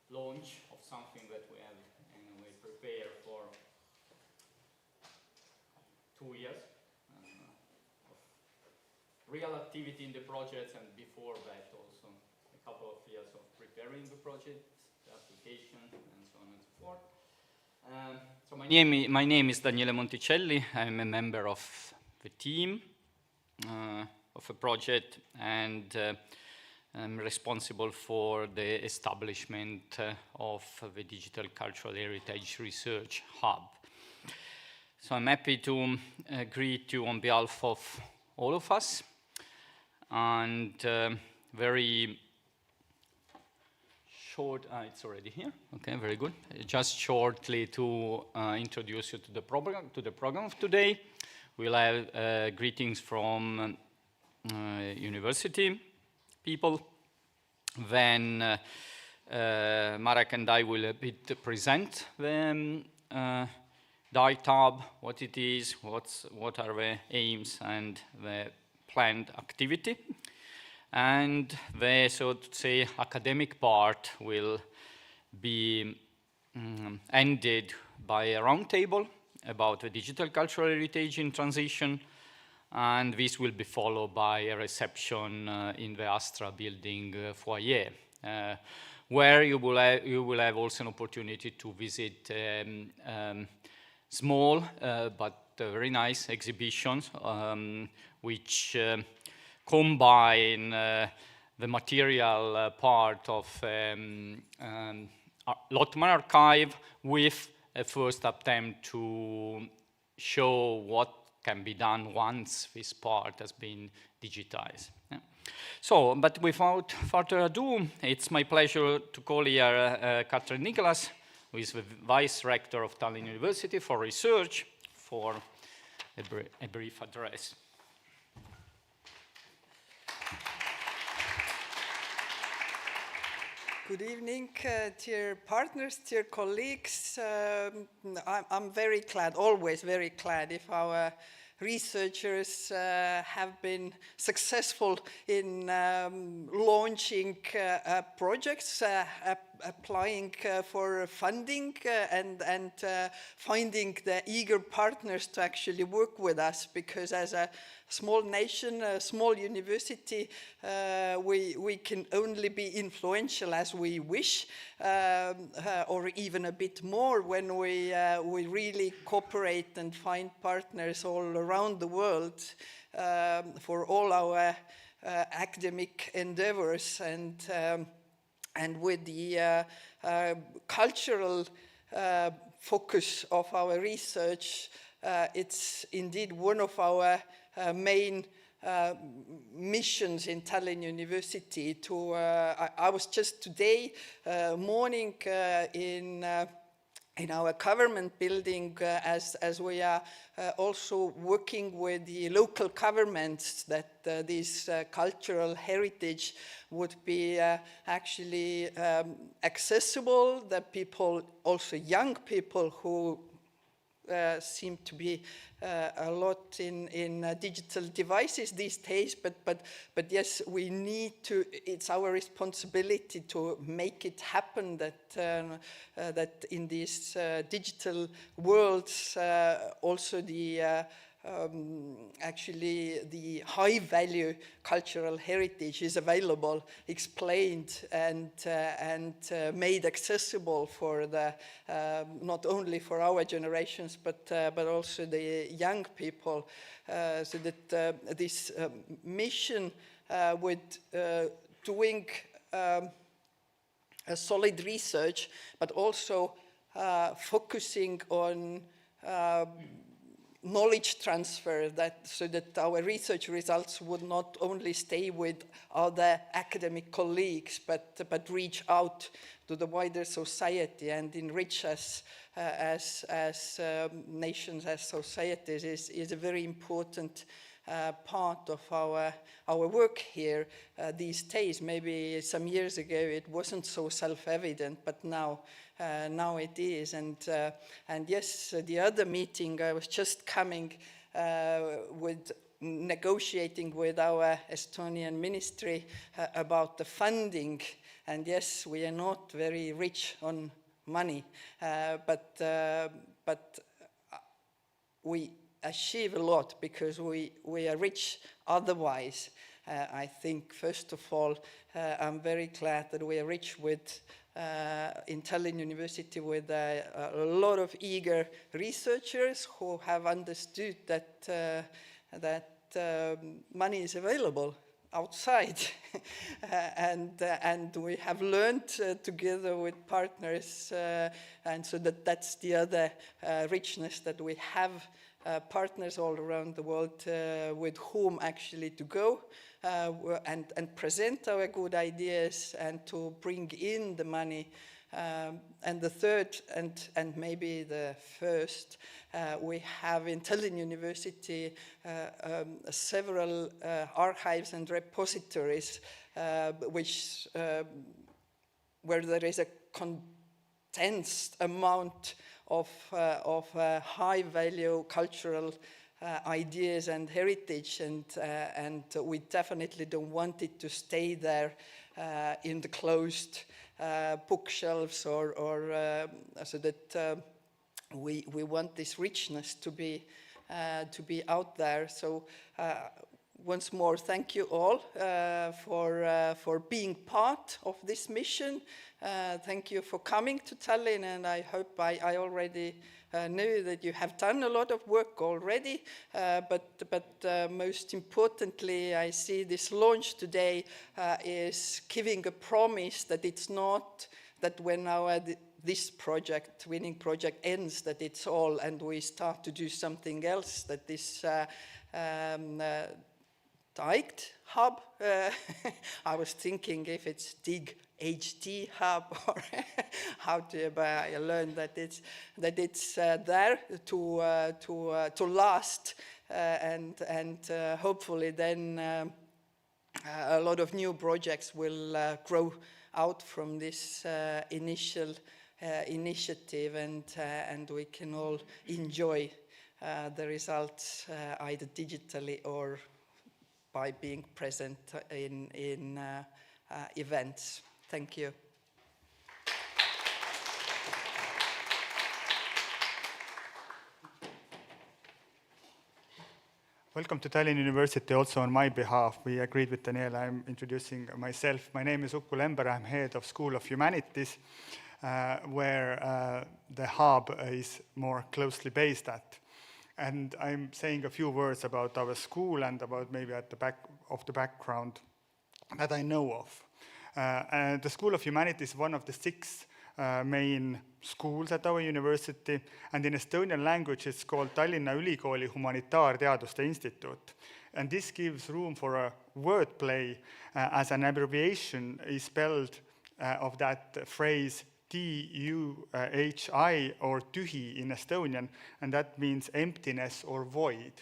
launch of something that we have anyway prepared for 2 years of real activity in the project, and before that also a couple of years of preparing the project, the application, and so on and so forth. So my name is Daniele Monticelli. I'm a member of the team of a project, and I'm responsible for the establishment of the Digital Cultural Heritage Research Hub. So I'm happy to greet you on behalf of all of us, and very short, it's already here, okay, very good. Just shortly to introduce you to the program of today. We'll have greetings from university people. Then Marek and I will a bit present the DIGHT-Hub, what it is, what are the aims and the planned activity. And the, so to say, academic part will be ended by a roundtable about the digital cultural heritage in transition, and this will be followed by a reception in the Astra building foyer, where you will have also an opportunity to visit small but very nice exhibitions which combine the material part of Lotman archive with a first attempt to show what can be done once this part has been digitized. Yeah. So, but without further ado, it's my pleasure to call here Katrin Nicholas, who is the Vice Rector of Tallinn University for Research, for a brief address. Good evening, dear partners, dear colleagues. I'm very glad, always very glad, if our researchers have been successful in launching projects, applying for funding, and finding the eager partners to actually work with us, because as a small nation, a small university, we can only be influential as we wish, or even a bit more when we really cooperate and find partners all around the world for all our academic endeavors, and with the cultural focus of our research, it's indeed one of our main missions in Tallinn University. To I was just today morning in our government building, as we are also working with the local governments, that this cultural heritage would be actually accessible, that people, also young people who seem to be a lot in digital devices these days, but yes, we need to, it's our responsibility to make it happen, that in these digital worlds also the actually the high value cultural heritage is available, explained, and made accessible for the not only for our generations, but also the young people, so that this mission with doing a solid research, but also focusing on knowledge transfer, so that our research results would not only stay with other academic colleagues, but reach out to the wider society and enrich us as nations, as societies, is a very important part of our work here these days. Maybe some years ago it wasn't so self-evident, but now it is. And yes, the other meeting I was just coming with negotiating with our Estonian ministry about the funding. And yes, we are not very rich on money, but we achieve a lot because we are rich otherwise. I think, first of all, I'm very glad that we are rich with, in Tallinn University, with a lot of eager researchers who have understood that, money is available outside. and we have learned together with partners, and so that's the other richness, that we have partners all around the world with whom actually to go and present our good ideas and to bring in the money. And the third, and maybe the first, we have in Tallinn University several archives and repositories which, where there is a condensed amount of high-value cultural ideas and heritage, and we definitely don't want it to stay there in the closed bookshelves, or so that we want this richness to be out there. So once more, thank you all for being part of this mission. Thank you for coming to Tallinn, and I hope I already know that you have done a lot of work already, but most importantly, I see this launch today is giving a promise that it's not that when this project, winning project, ends, that it's all and we start to do something else, that this DIGHT-Hub, I was thinking if it's DIGHT-Hub or how to I learned that it's there to last, and hopefully then a lot of new projects will grow out from this initial initiative, and we can all enjoy the results either digitally or by being present in events. Thank you. Welcome to Tallinn University also on my behalf. We agreed with Daniela, I'm introducing myself. My name is Ülikool, I'm head of School of Humanities, where the hub is more closely based at. And I'm saying a few words about our school and about maybe at the back of the background that I know of. The School of Humanities is one of the 6 main schools at our university, and in Estonian language it's called Tallinna Ülikooli Humanitaarteaduste Instituut. And this gives room for a wordplay, as an abbreviation is spelled of that phrase TUHI, or tühi in Estonian, and that means emptiness or void.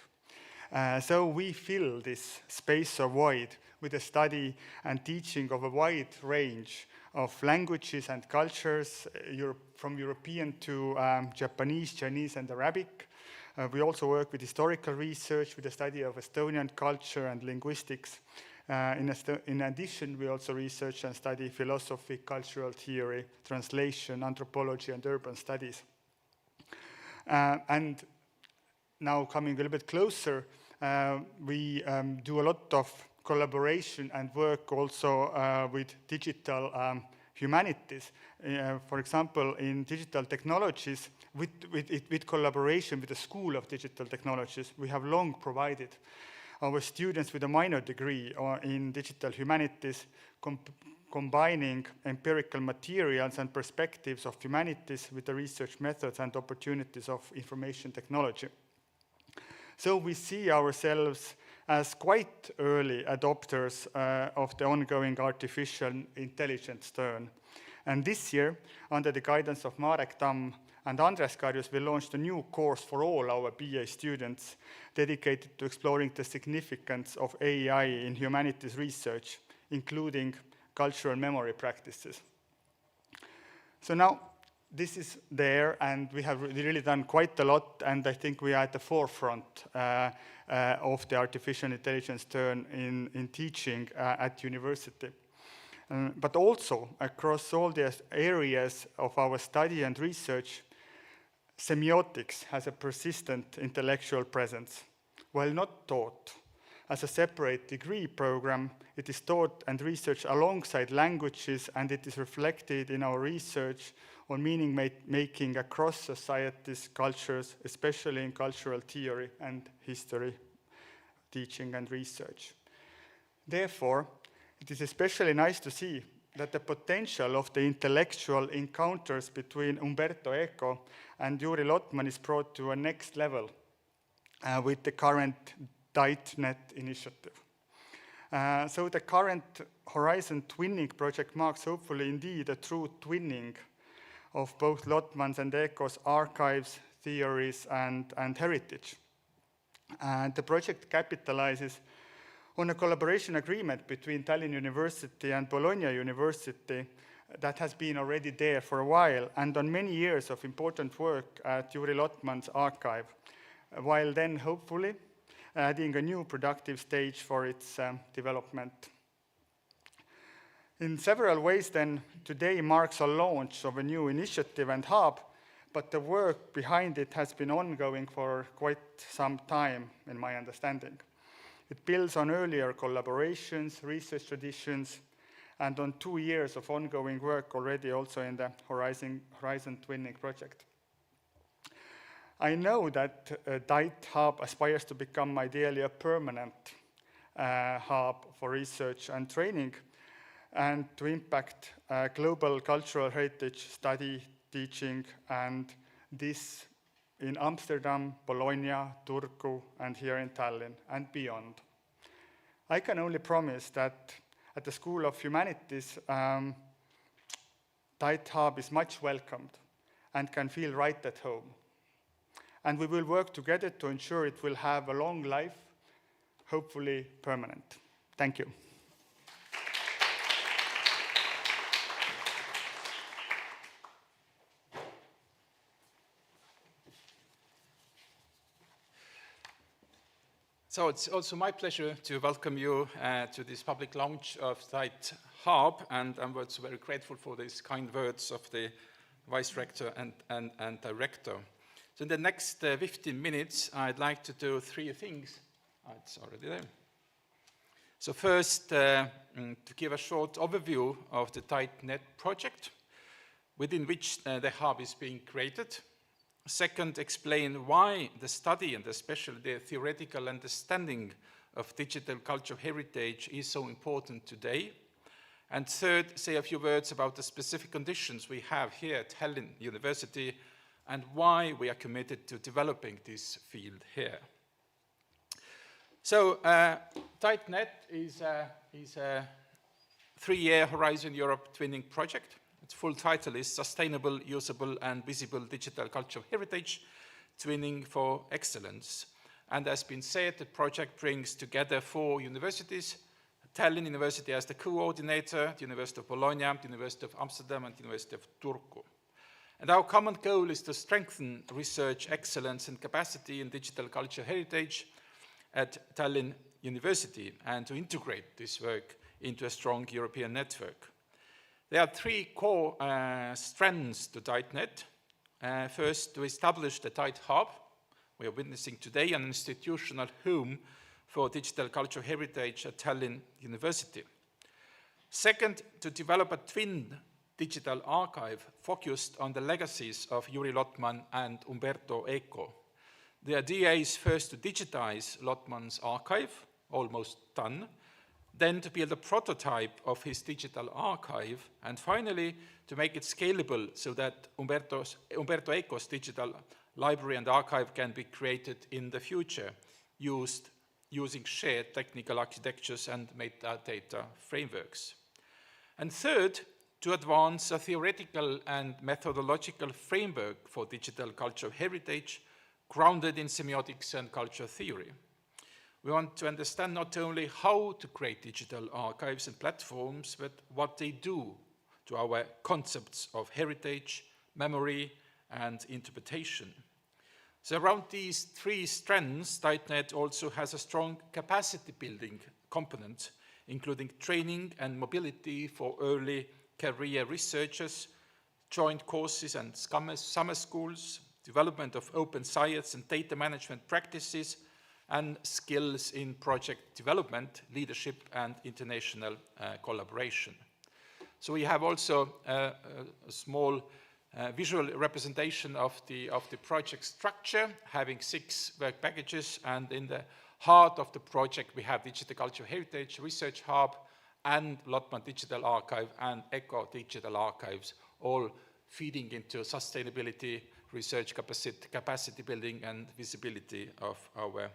So we fill this space or void with the study and teaching of a wide range of languages and cultures, from European to Japanese, Chinese, and Arabic. We also work with historical research, with the study of Estonian culture and linguistics. In addition, we also research and study philosophy, cultural theory, translation, anthropology, and urban studies. And now coming a little bit closer, we do a lot of collaboration and work also with digital humanities. For example, in digital technologies, with collaboration with the School of Digital Technologies, we have long provided our students with a minor degree in digital humanities, combining empirical materials and perspectives of humanities with the research methods and opportunities of information technology. So we see ourselves as quite early adopters of the ongoing artificial intelligence turn. And this year, under the guidance of Marek Tamm and Andres Karjus, we launched a new course for all our BA students dedicated to exploring the significance of AI in humanities research, including cultural memory practices. So now, this is there, and we have really done quite a lot, and I think we are at the forefront of the artificial intelligence turn in teaching at university. But also, across all the areas of our study and research, semiotics has a persistent intellectual presence. While not taught as a separate degree program, it is taught and researched alongside languages, and it is reflected in our research on meaning-making across societies, cultures, especially in cultural theory and history, teaching and research. Therefore, it is especially nice to see that the potential of the intellectual encounters between Umberto Eco and Juri Lotman is brought to a next level with the current DIGHT-Net initiative. So the current Horizon Twinning project marks hopefully indeed a true twinning of both Lotman's and Eco's archives, theories, and heritage. And the project capitalizes on a collaboration agreement between Tallinn University and Bologna University that has been already there for a while, and on many years of important work at Juri Lotman's archive, while then hopefully adding a new productive stage for its development. In several ways then, today marks a launch of a new initiative and hub, but the work behind it has been ongoing for quite some time, in my understanding. It builds on earlier collaborations, research traditions, and on 2 years of ongoing work already also in the Horizon Twinning project. I know that DIGHT-Hub aspires to become ideally a permanent hub for research and training, and to impact global cultural heritage study, teaching, and this in Amsterdam, Bologna, Turku, and here in Tallinn, and beyond. I can only promise that at the School of Humanities, DIGHT-Hub is much welcomed and can feel right at home. And we will work together to ensure it will have a long life, hopefully permanent. Thank you. So it's also my pleasure to welcome you to this public launch of DIGHT-Hub, and I'm also very grateful for these kind words of the Vice Rector and Director. So in the next 15 minutes, I'd like to do 3 things. It's already there. So first, to give a short overview of the DIGHT-Net project, within which the hub is being created. Second, explain why the study and especially the theoretical understanding of digital cultural heritage is so important today. And third, say a few words about the specific conditions we have here at Tallinn University and why we are committed to developing this field here. So DIGHT-Net is a 3-year Horizon Europe Twinning project. Its full title is Sustainable, Usable and Visible Digital Cultural Heritage, Twinning for Excellence. And as been said, the project brings together 4 universities, Tallinn University as the coordinator, the University of Bologna, the University of Amsterdam and the University of Turku. And our common goal is to strengthen research excellence and capacity in digital cultural heritage at Tallinn University and to integrate this work into a strong European network. There are 3 core strands to DIGHT-Net. First, to establish the DIGHT-Hub. We are witnessing today an institutional home for digital cultural heritage at Tallinn University. Second, to develop a twin digital archive focused on the legacies of Juri Lotman and Umberto Eco. The idea is first to digitize Lotman's archive, almost done, then to build a prototype of his digital archive, and finally to make it scalable so that Umberto Eco's digital library and archive can be created in the future, using shared technical architectures and metadata frameworks. And third, to advance a theoretical and methodological framework for digital cultural heritage grounded in semiotics and culture theory. We want to understand not only how to create digital archives and platforms, but what they do to our concepts of heritage, memory, and interpretation. So around these three strands, DIGHT-Net also has a strong capacity building component, including training and mobility for early career researchers, joint courses and summer schools, development of open science and data management practices, and skills in project development, leadership, and international collaboration. So we have also a small visual representation of the project structure, having 6 work packages, and in the heart of the project we have Digital Cultural Heritage Research Hub and Lotman Digital Archive and ECO Digital Archives, all feeding into sustainability, research capacity building, and visibility of our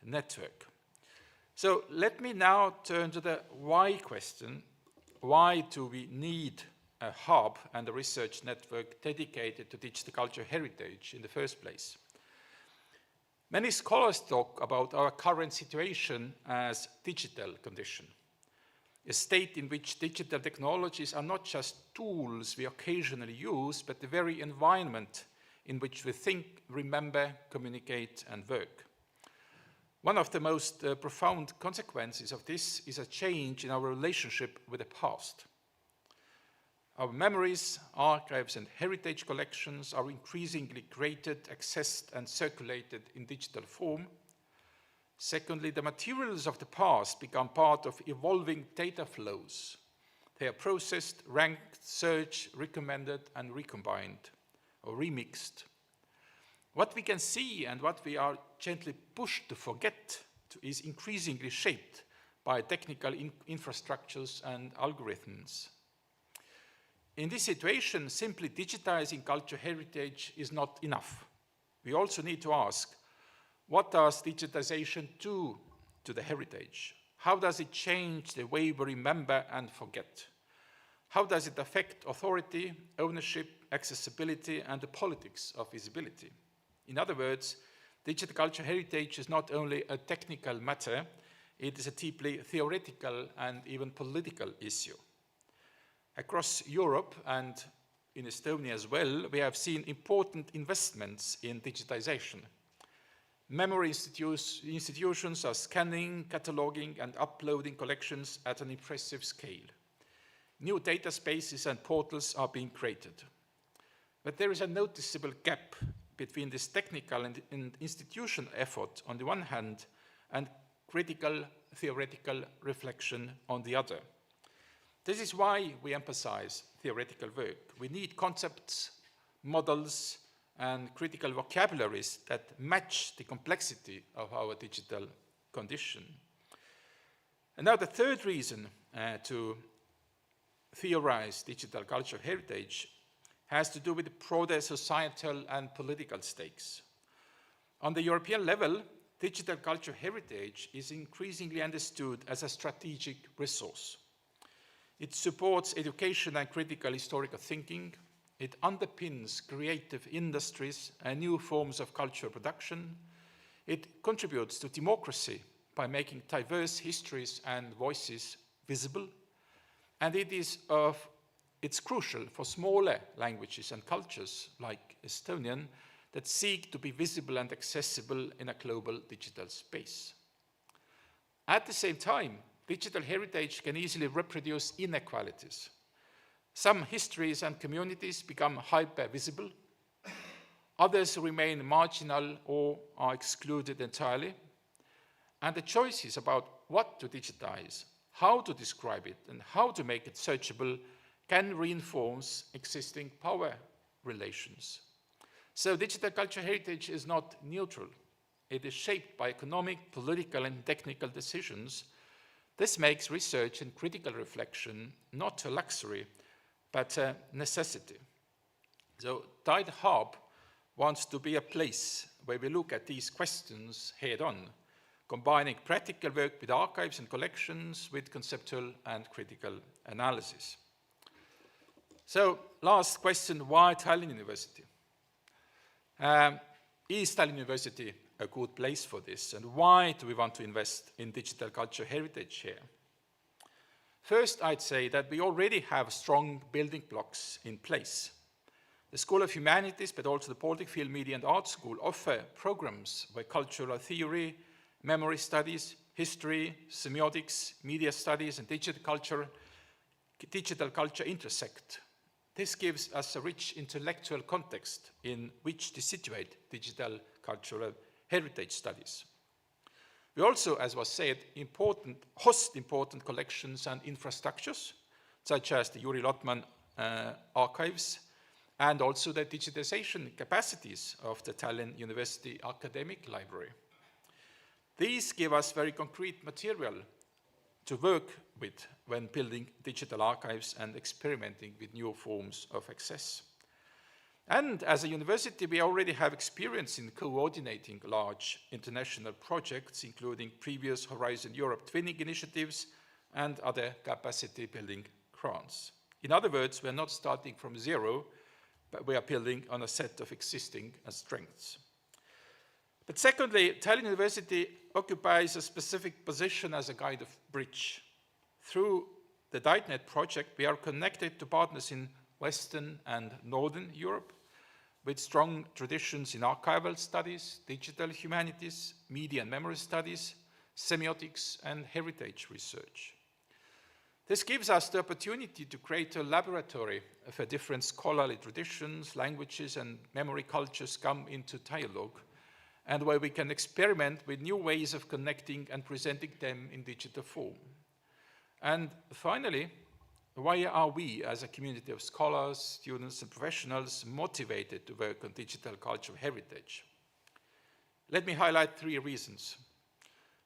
network. So let me now turn to the why question. Why do we need a hub and a research network dedicated to digital cultural heritage in the first place? Many scholars talk about our current situation as digital condition, a state in which digital technologies are not just tools we occasionally use, but the very environment in which we think, remember, communicate, and work. One of the most profound consequences of this is a change in our relationship with the past. Our memories, archives, and heritage collections are increasingly created, accessed, and circulated in digital form. Secondly, the materials of the past become part of evolving data flows. They are processed, ranked, searched, recommended, and recombined, or remixed. What we can see and what we are gently pushed to forget is increasingly shaped by technical infrastructures and algorithms. In this situation, simply digitizing cultural heritage is not enough. We also need to ask, what does digitization do to the heritage? How does it change the way we remember and forget? How does it affect authority, ownership, accessibility, and the politics of visibility? In other words, digital cultural heritage is not only a technical matter, it is a deeply theoretical and even political issue. Across Europe and in Estonia as well, we have seen important investments in digitization. Memory institutions are scanning, cataloging, and uploading collections at an impressive scale. New data spaces and portals are being created. But there is a noticeable gap between this technical and institutional effort on the one hand and critical theoretical reflection on the other. This is why we emphasize theoretical work. We need concepts, models, and critical vocabularies that match the complexity of our digital condition. And now the third reason to theorize digital cultural heritage has to do with broader societal and political stakes. On the European level, digital cultural heritage is increasingly understood as a strategic resource. It supports education and critical historical thinking. It underpins creative industries and new forms of cultural production. It contributes to democracy by making diverse histories and voices visible. And it's crucial for smaller languages and cultures like Estonian that seek to be visible and accessible in a global digital space. At the same time, digital heritage can easily reproduce inequalities. Some histories and communities become hyper-visible, others remain marginal or are excluded entirely, and the choices about what to digitize, how to describe it, and how to make it searchable can reinforce existing power relations. So digital cultural heritage is not neutral. It is shaped by economic, political, and technical decisions. This makes research and critical reflection not a luxury, but a necessity. So DIGHT-Hub wants to be a place where we look at these questions head-on, combining practical work with archives and collections with conceptual and critical analysis. So, last question, why Tallinn University? Is Tallinn University a good place for this, and why do we want to invest in digital cultural heritage here? First, I'd say that we already have strong building blocks in place. The School of Humanities, but also the Baltic Field Media and Art School, offer programs where cultural theory, memory studies, history, semiotics, media studies, and digital culture intersect. This gives us a rich intellectual context in which to situate digital cultural heritage studies. We also, as was said, host important collections and infrastructures, such as the Juri Lotman archives, and also the digitization capacities of the Tallinn University Academic Library. These give us very concrete material to work with when building digital archives and experimenting with new forms of access. And as a university, we already have experience in coordinating large international projects, including previous Horizon Europe twinning initiatives and other capacity building grants. In other words, we're not starting from zero, but we are building on a set of existing strengths. But secondly, Tallinn University occupies a specific position as a kind of bridge. Through the DIGHT-Net project, we are connected to partners in Western and Northern Europe with strong traditions in archival studies, digital humanities, media and memory studies, semiotics, and heritage research. This gives us the opportunity to create a laboratory where different scholarly traditions, languages, and memory cultures come into dialogue, and where we can experiment with new ways of connecting and presenting them in digital form. And finally, why are we, as a community of scholars, students, and professionals, motivated to work on digital cultural heritage? Let me highlight 3 reasons.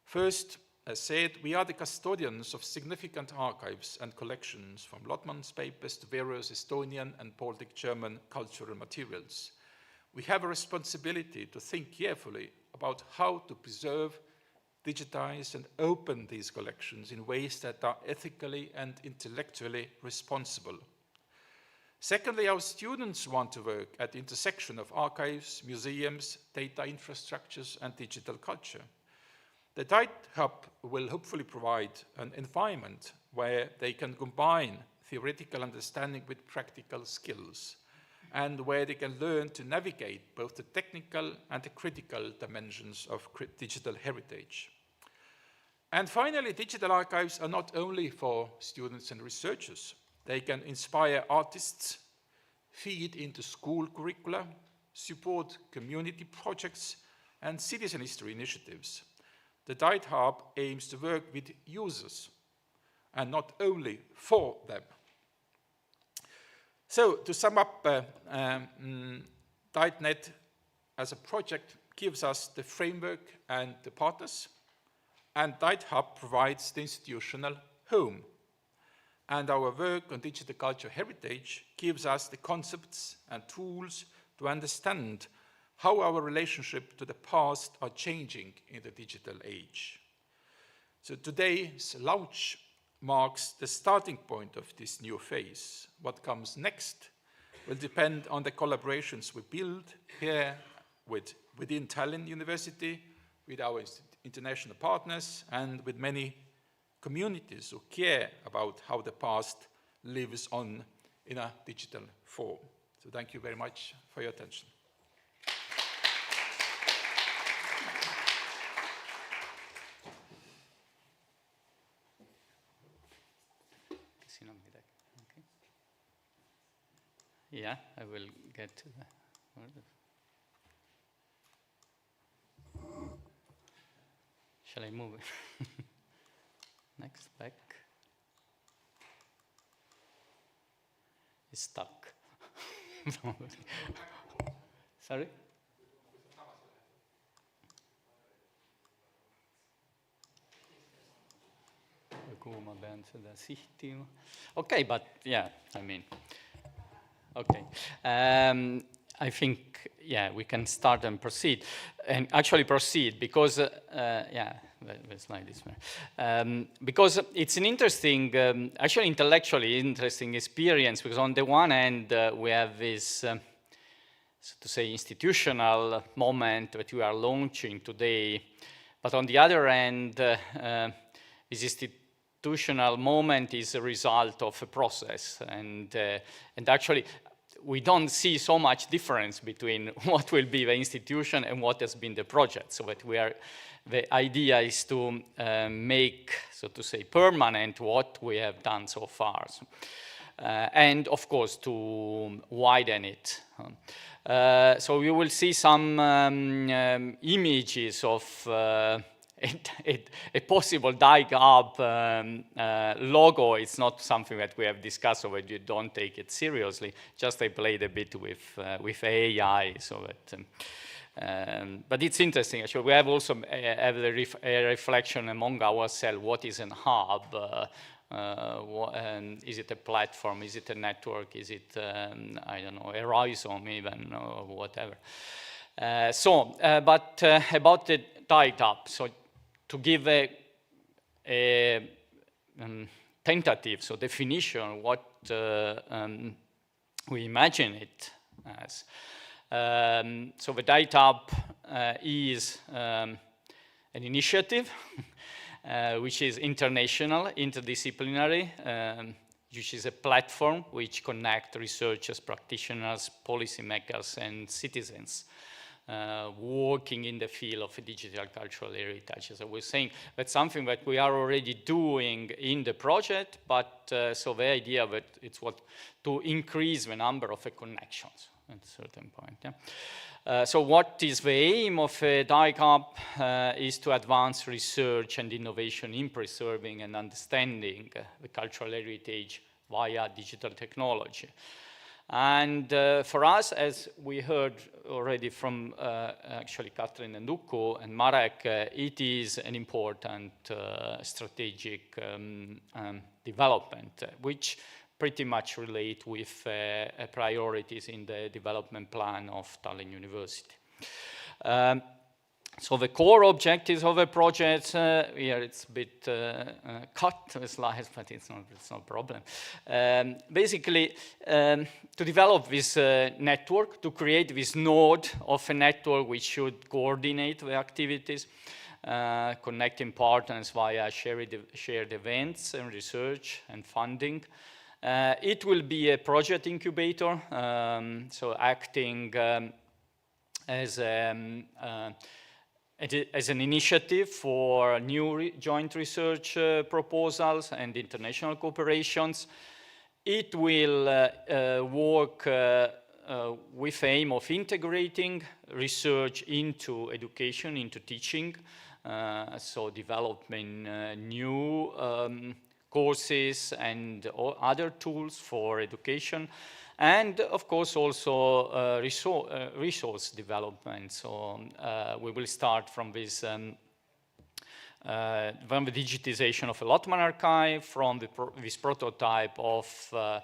First, as said, we are the custodians of significant archives and collections, from Lotman's papers to various Estonian and Baltic German cultural materials. We have a responsibility to think carefully about how to preserve, digitize, and open these collections in ways that are ethically and intellectually responsible. Secondly, our students want to work at the intersection of archives, museums, data infrastructures, and digital culture. The DIGHT-Hub will hopefully provide an environment where they can combine theoretical understanding with practical skills, and where they can learn to navigate both the technical and the critical dimensions of digital heritage. And finally, digital archives are not only for students and researchers. They can inspire artists, feed into school curricula, support community projects, and citizen history initiatives. The DIGHT-Hub aims to work with users and not only for them. So, to sum up, DIGHT-Net as a project gives us the framework and the partners, and DIGHT-Hub provides the institutional home. And our work on digital cultural heritage gives us the concepts and tools to understand how our relationship to the past are changing in the digital age. So today's launch marks the starting point of this new phase. What comes next will depend on the collaborations we build here within Tallinn University, with our international partners, and with many communities who care about how the past lives on in a digital form. So thank you very much for your attention. Okay. Yeah, I will get to the... Shall I move it? Next, back. It's stuck. Sorry? Kuhu ma pean seda sihtima? Okay, but yeah, I mean, okay. I think, yeah, we can start and proceed. And actually proceed because, yeah, the slide is there. Because it's an interesting, actually intellectually interesting experience, because on the one hand, we have this, so to say, institutional moment that we are launching today. But on the other hand, this institutional moment is a result of a process. And actually, we don't see so much difference between what will be the institution and what has been the project. So that the idea is to make, so to say, permanent what we have done so far. So, and of course to widen it. So you will see some images of a possible DIGHT-Hub logo. It's not something that we have discussed, so that you don't take it seriously. Just I played a bit with AI, so that. But it's interesting. Actually, we have also a reflection among ourselves. What is an hub? Is it a platform? Is it a network? Is it, I don't know, a rhizome even, or whatever? But about the DIGHT-Hub, so to give a tentative, so definition, what we imagine it as. So the DIGHT-Hub is an initiative which is international, interdisciplinary, which is a platform which connects researchers, practitioners, policymakers, and citizens working in the field of digital cultural heritage. As I was saying, that's something that we are already doing in the project, but so the idea that it's to increase the number of connections at a certain point. Yeah? So what is the aim of DIGHT-Hub is to advance research and innovation in preserving and understanding the cultural heritage via digital technology. And for us, as we heard already from actually Katrin and Uku and Marek, it is an important strategic development, which pretty much relate with priorities in the development plan of Tallinn University. So the core objectives of the project, here it's a bit cut, the slides, but it's no problem. Basically, to develop this network, to create this node of a network which should coordinate the activities, connecting partners via shared events and research and funding. It will be a project incubator, so acting as an initiative for new joint research proposals and international cooperations. It will work with the aim of integrating research into education, into teaching, so developing new courses and other tools for education. And of course also resource development. So we will start from this, from the digitization of a Lotman archive, from this prototype of the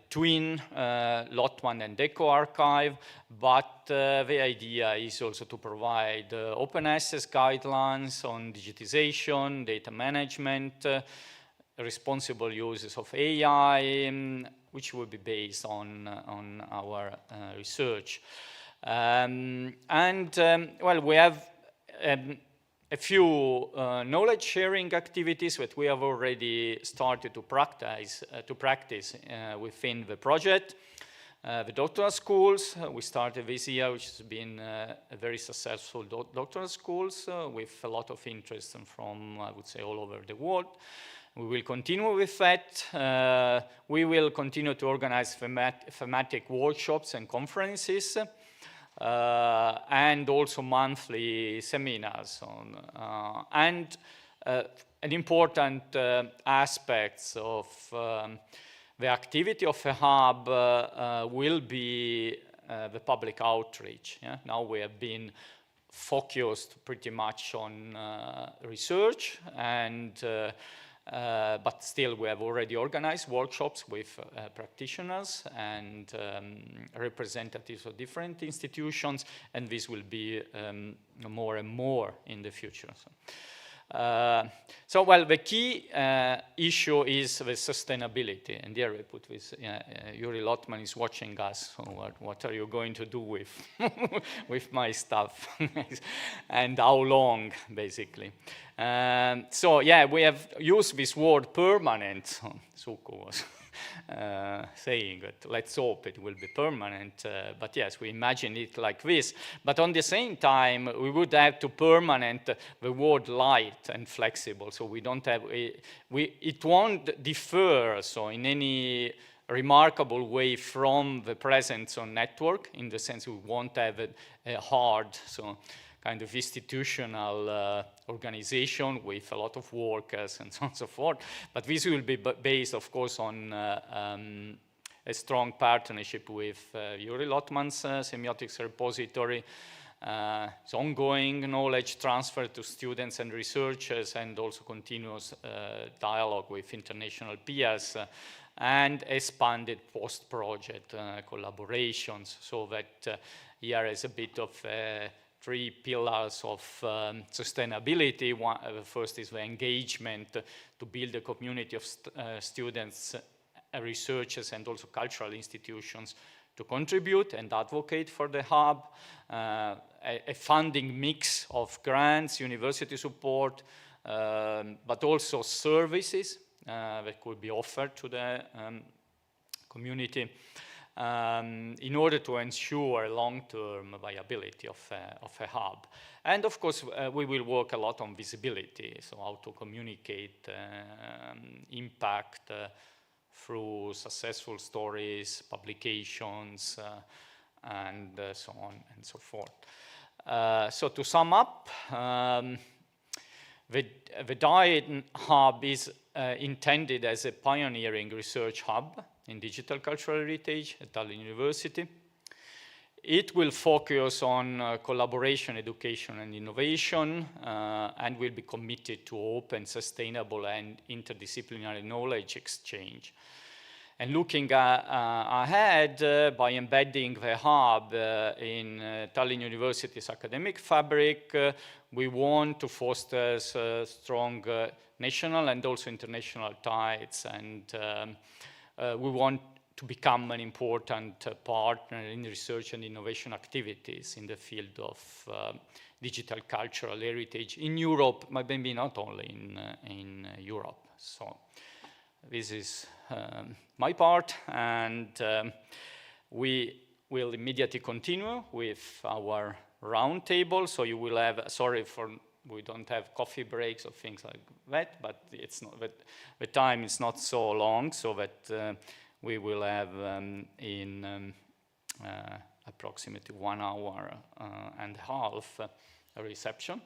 twin Lotman and Deco archive, but the idea is also to provide open access guidelines on digitization, data management, responsible uses of AI, which will be based on our research. Well, we have a few knowledge sharing activities that we have already started to practice within the project. The doctoral schools, we started this year, which has been a very successful doctoral schools with a lot of interest from, I would say, all over the world. We will continue with that. We will continue to organize thematic workshops and conferences, and also monthly seminars. And an important aspect of the activity of a hub will be the public outreach. Yeah? Now we have been focused pretty much on research, and but still we have already organized workshops with practitioners and representatives of different institutions, and this will be more and more in the future. So well, the key issue is the sustainability, and there we put this, Yuri Lotman is watching us, so what are you going to do with, with my stuff, and how long, basically. So yeah, we have used this word permanent, Suku was saying that let's hope it will be permanent. But yes, we imagine it like this. But on the same time, we would have to permanent the word light and flexible. So we don't have, it won't differ, so in any remarkable way from the presence on network, in the sense we won't have a hard, so kind of institutional organization with a lot of workers and so on and so forth. But this will be based, of course, on a strong partnership with Juri Lotman's semiotics repository. It's ongoing knowledge transfer to students and researchers, and also continuous dialogue with international peers, and expanded post-project collaborations, so that here is a bit of three pillars of sustainability. One, the first is the engagement, to build a community of students, researchers, and also cultural institutions to contribute and advocate for the hub. A funding mix of grants, university support, but also services that could be offered to the community, in order to ensure long-term viability of a hub. And of course, we will work a lot on visibility, so how to communicate impact through successful stories, publications, and so on and so forth. So to sum up, the DIGHT-Hub is intended as a pioneering research hub in digital cultural heritage at Tallinn University. It will focus on collaboration, education, and innovation, and will be committed to open, sustainable, and interdisciplinary knowledge exchange. And looking ahead, by embedding the hub in Tallinn University's academic fabric, we want to foster strong national and also international ties, and we want to become an important partner in research and innovation activities in the field of digital cultural heritage in Europe, but maybe not only in Europe. So this is my part, and we will immediately continue with our roundtable. So you will have, sorry for, we don't have coffee breaks or things like that, but it's not that the time is not so long, so that we will have in approximately 1 hour and a half a reception.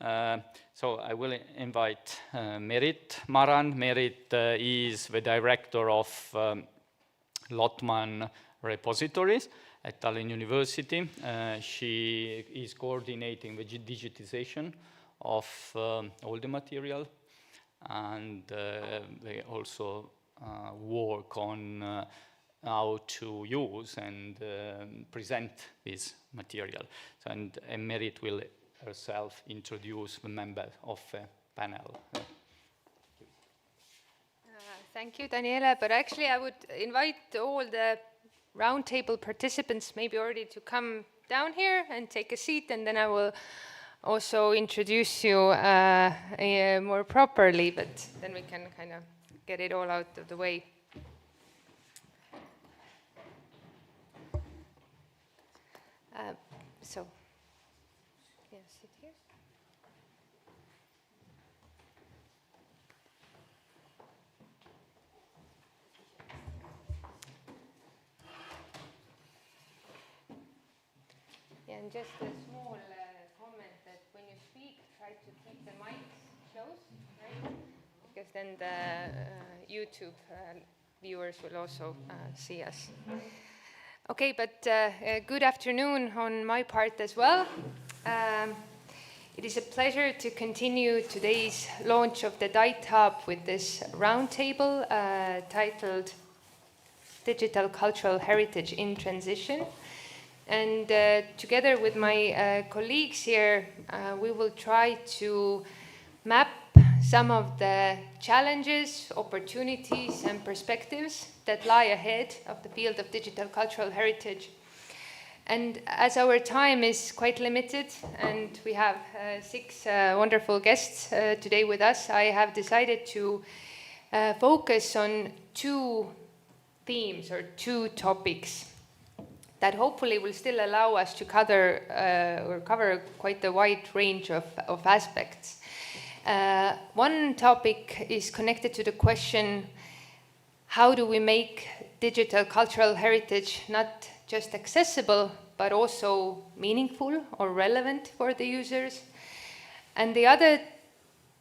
So I will invite Merit Maran. Merit is the director of Lotman repositories at Tallinn University. She is coordinating the digitization of all the material, and they also work on how to use and present this material. So, and Merit will herself introduce the members of the panel. Thank you, Daniele, but actually I would invite all the roundtable participants maybe already to come down here and take a seat, and then I will also introduce you more properly, but then we can kind of get it all out of the way. So, yeah, sit here. Yeah, and just a small comment that when you speak, try to keep the mics close, right? Because then the YouTube viewers will also see us. Okay, but good afternoon on my part as well. It is a pleasure to continue today's launch of the DIGHT-Hub with this roundtable titled Digital Cultural Heritage in Transition. And together with my colleagues here, we will try to map some of the challenges, opportunities, and perspectives that lie ahead of the field of digital cultural heritage. And as our time is quite limited, and we have 6 wonderful guests today with us, I have decided to focus on 2 themes or 2 topics that hopefully will still allow us to cover quite a wide range of aspects. One topic is connected to the question, how do we make digital cultural heritage not just accessible, but also meaningful or relevant for the users? And the other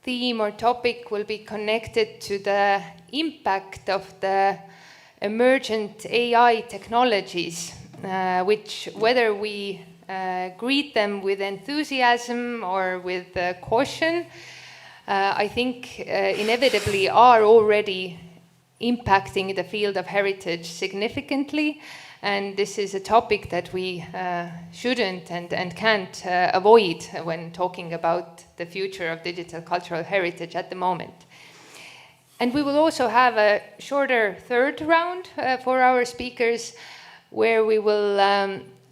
theme or topic will be connected to the impact of the emergent AI technologies, which, whether we greet them with enthusiasm or with caution, I think inevitably are already impacting the field of heritage significantly. And this is a topic that we shouldn't and can't avoid when talking about the future of digital cultural heritage at the moment. And we will also have a shorter 3rd round for our speakers, where we will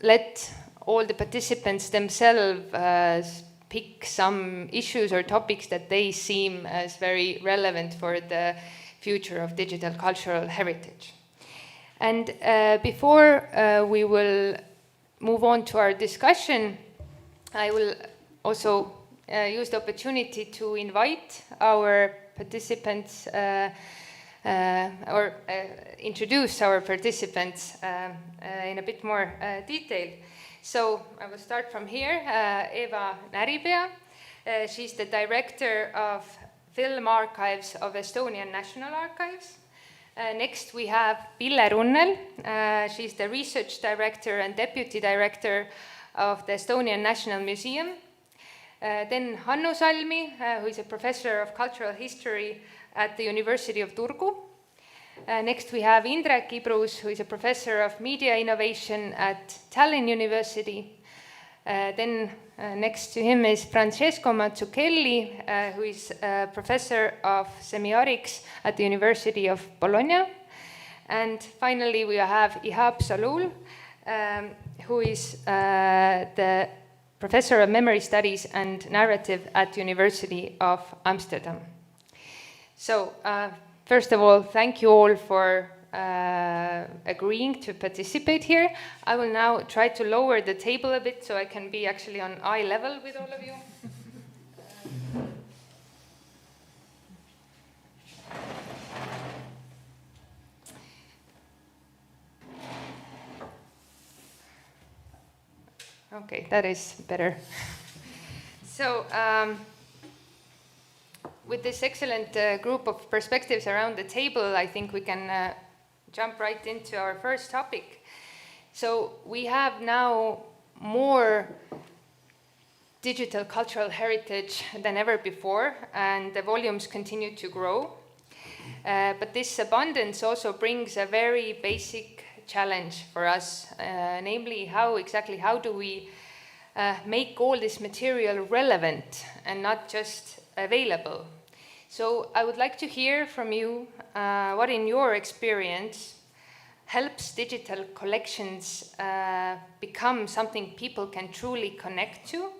let all the participants themselves pick some issues or topics that they seem as very relevant for the future of digital cultural heritage. And before we will move on to our discussion, I will also use the opportunity to invite our participants or introduce our participants in a bit more detail. So I will start from here. Eva Näripea, she's the Director of Film Archives of Estonian National Archives. Next we have Pille Runnel. She's the Research Director and Deputy Director of the Estonian National Museum. Then Hannu Salmi, who is a Professor of Cultural History at the University of Turku. Next we have Indrek Ibrus, who is a Professor of Media Innovation at Tallinn University. Then next to him is Francesco Mazzucchelli, who is a Professor of Semiotics at the University of Bologna. And finally we have Ihab Salul, who is the Professor of Memory Studies and Narrative at the University of Amsterdam. So, first of all, thank you all for agreeing to participate here. I will now try to lower the table a bit so I can be actually on eye level with all of you. Okay, that is better. So, with this excellent group of perspectives around the table, I think we can jump right into our first topic. So we have now more digital cultural heritage than ever before, and the volumes continue to grow. But this abundance also brings a very basic challenge for us, namely how do we make all this material relevant and not just available. So I would like to hear from you what in your experience helps digital collections become something people can truly connect to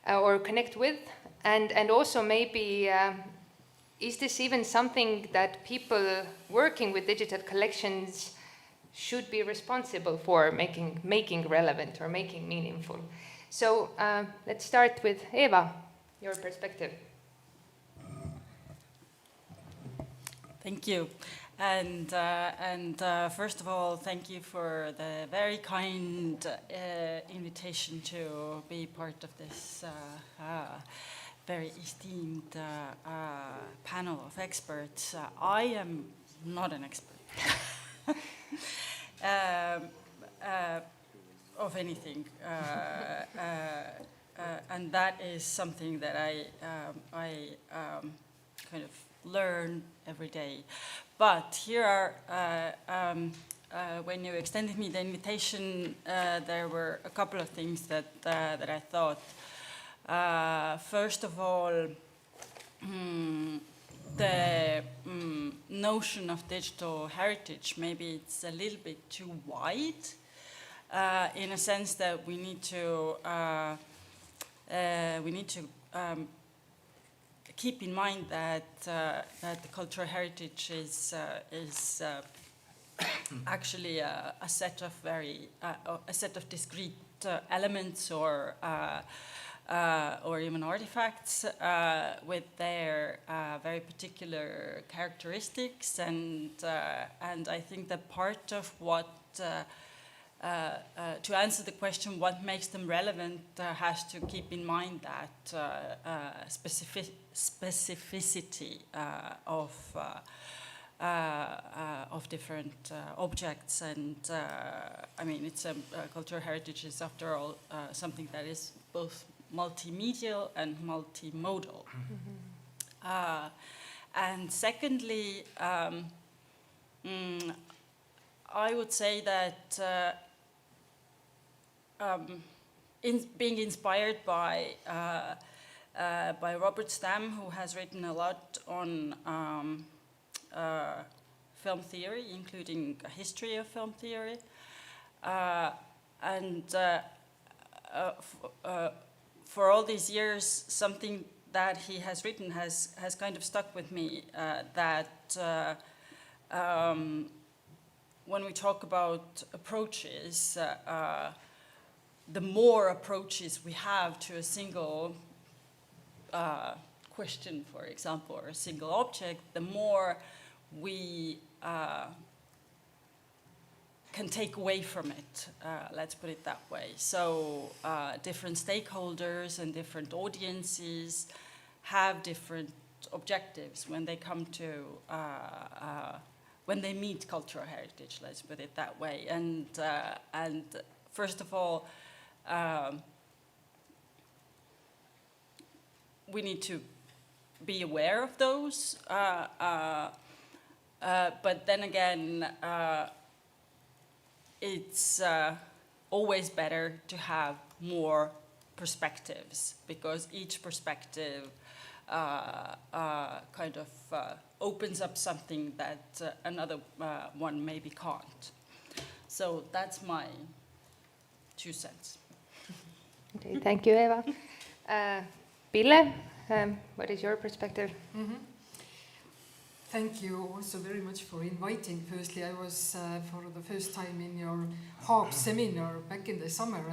or connect with, and also maybe is this even something that people working with digital collections should be responsible for making relevant or making meaningful? So let's start with Eva, your perspective. Thank you. And first of all, thank you for the very kind invitation to be part of this very esteemed panel of experts. I am not an expert of anything, and that is something that I kind of learn every day. But here are, when you extended me the invitation, there were a couple of things that I thought. First of all, the notion of digital heritage, maybe it's a little bit too wide, in a sense that we need to keep in mind that the cultural heritage is actually a set of discrete elements or even artifacts with their very particular characteristics, and I think that part of what to answer the question what makes them relevant has to keep in mind that specificity of different objects, and I mean, cultural heritage is, after all, something that is both multimedial and multimodal. And secondly, I would say that being inspired by Robert Stam, who has written a lot on film theory, including a history of film theory, for all these years, something that he has written has kind of stuck with me, that when we talk about approaches, the more approaches we have to a single question, for example, or a single object, the more we can take away from it, let's put it that way. So different stakeholders and different audiences have different objectives when they come to, when they meet cultural heritage, let's put it that way. And first of all, we need to be aware of those, but then again, it's always better to have more perspectives, because each perspective kind of opens up something that another one maybe can't. So that's my 2 cents. Okay, thank you, Eva. Pille, what is your perspective? Thank you also very much for inviting. Firstly, I was for the first time in your HUB seminar back in the summer,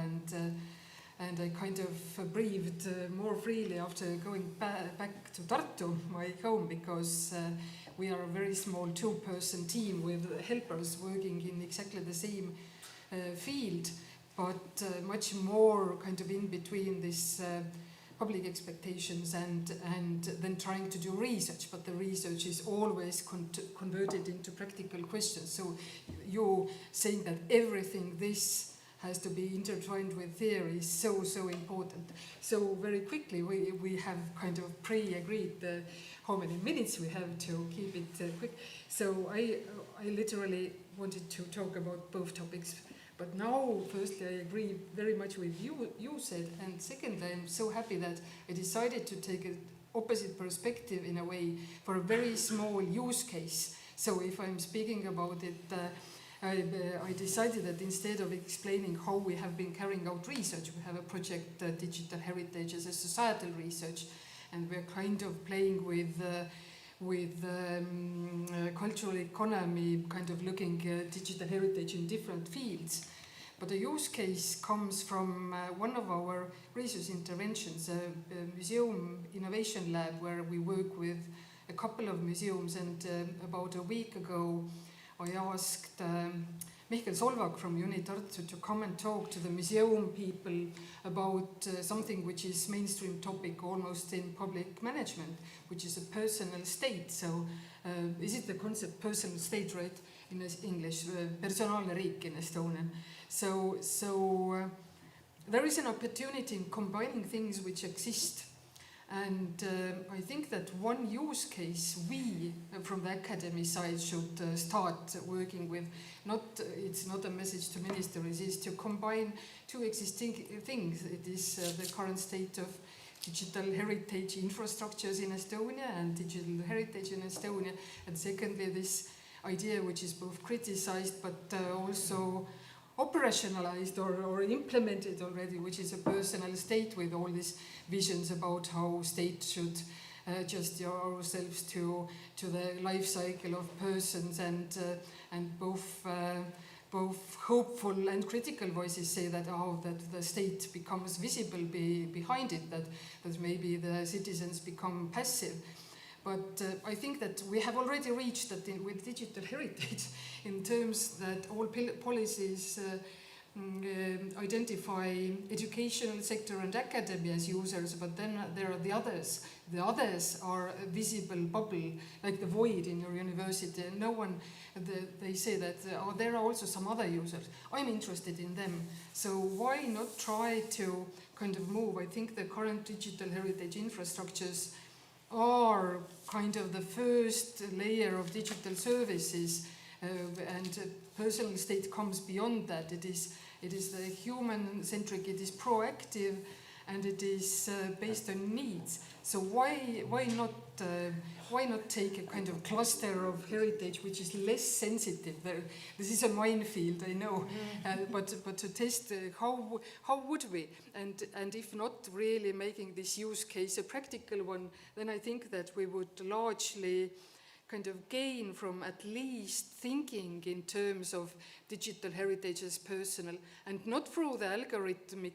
and I kind of breathed more freely after going back to Tartu, my home, because we are a very small 2-person team with helpers working in exactly the same field, but much more kind of in between this public expectations and then trying to do research, but the research is always converted into practical questions. So you're saying that everything this has to be intertwined with theory is so important. So very quickly we have kind of pre-agreed how many minutes we have to keep it quick. So I literally wanted to talk about both topics. But now, firstly, I agree very much with you said, and second, I'm so happy that I decided to take an opposite perspective in a way for a very small use case. So if I'm speaking about it, I decided that instead of explaining how we have been carrying out research, we have a project, Digital Heritage as a Societal Research, and we're kind of playing with cultural economy, kind of looking at digital heritage in different fields. But the use case comes from one of our research interventions, a museum innovation lab, where we work with a couple of museums. And about a week ago, I asked Mihkel Solvak from Uni Tartu to come and talk to the museum people about something which is mainstream topic almost in public management, which is a personal state. So is it the concept personal state, right, in English? Personaalne riik in Estonian. So there is an opportunity in combining things which exist. And I think that one use case we, from the academy side, should start working with, it's not a message to ministers, is to combine 2 existing things. It is the current state of digital heritage infrastructures in Estonia and digital heritage in Estonia. And secondly, this idea which is both criticized but also operationalized or implemented already, which is a personal state with all these visions about how state should adjust ourselves to the life cycle of persons, and both hopeful and critical voices say that that the state becomes visible behind it, that maybe the citizens become passive. But I think that we have already reached that with digital heritage, in terms that all policies identify educational sector and academia as users, but then there are the others. The others are a visible bubble, like the void in your university, and no one, they say that there are also some other users. I'm interested in them, so why not try to kind of move? I think the current digital heritage infrastructures are kind of the first layer of digital services, and personal state comes beyond that. It is the human-centric, it is proactive, and it is based on needs. So why not take a kind of cluster of heritage which is less sensitive? This is a minefield, I know, but to test how would we, and if not really making this use case a practical one, then I think that we would largely kind of gain from at least thinking in terms of digital heritage as personal, and not through the algorithmic,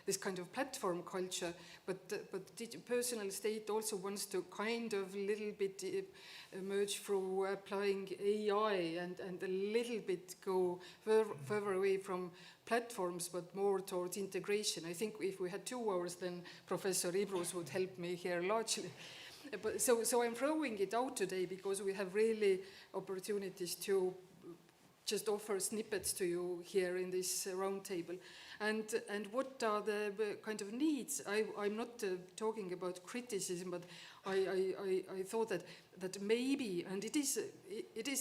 this kind of platform culture, but personal state also wants to kind of little bit emerge through applying AI and a little bit go further away from platforms, but more towards integration. I think if we had 2 hours, then Professor Ibrus would help me here largely. But so I'm throwing it out today because we have really opportunities to just offer snippets to you here in this round table. And what are the kind of needs? I'm not talking about criticism, but I thought that maybe, and it is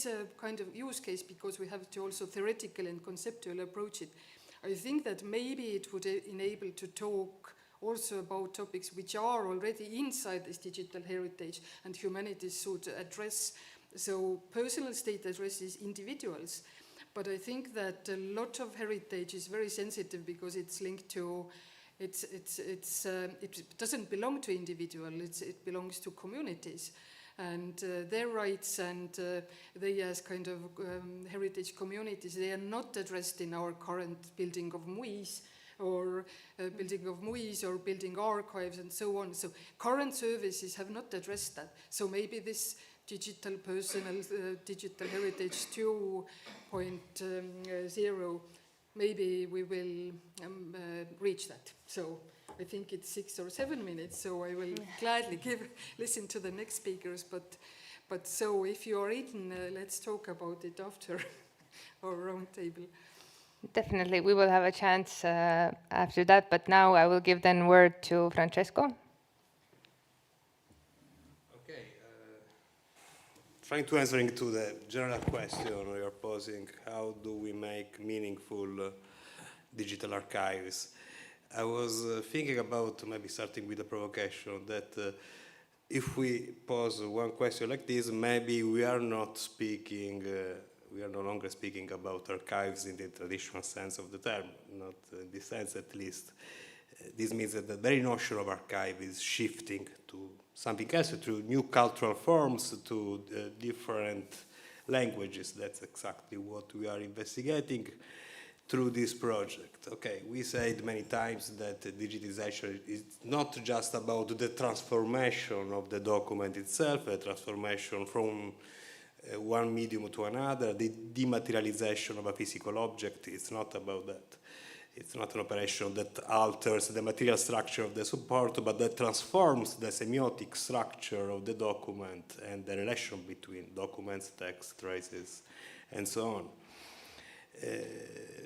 a kind of use case because we have to also theoretical and conceptual approach it. I think that maybe it would enable to talk also about topics which are already inside this digital heritage and humanities should address. So personal state addresses individuals, but I think that a lot of heritage is very sensitive because it's linked to, it doesn't belong to individuals, it belongs to communities. And their rights and they as kind of heritage communities, they are not addressed in our current building of MUIs, or building archives and so on. So current services have not addressed that. So maybe this digital personal, digital heritage 2.0, maybe we will reach that. So I think it's 6 or 7 minutes, so I will gladly listen to the next speakers. But so if you are eaten, let's talk about it after our round table. Definitely, we will have a chance after that, but now I will give then word to Francesco. Okay, trying to answering to the general question you're posing, how do we make meaningful digital archives? I was thinking about maybe starting with a provocation that if we pose one question like this, maybe we are not speaking we are no longer speaking about archives in the traditional sense of the term, not in this sense at least. This means that the very notion of archive is shifting to something else, to new cultural forms, to different languages. That's exactly what we are investigating through this project. Okay, we said many times that digitization is not just about the transformation of the document itself, a transformation from one medium to another, the dematerialization of a physical object. It's not about that. It's not an operation that alters the material structure of the support, but that transforms the semiotic structure of the document and the relation between documents, text, traces, and so on.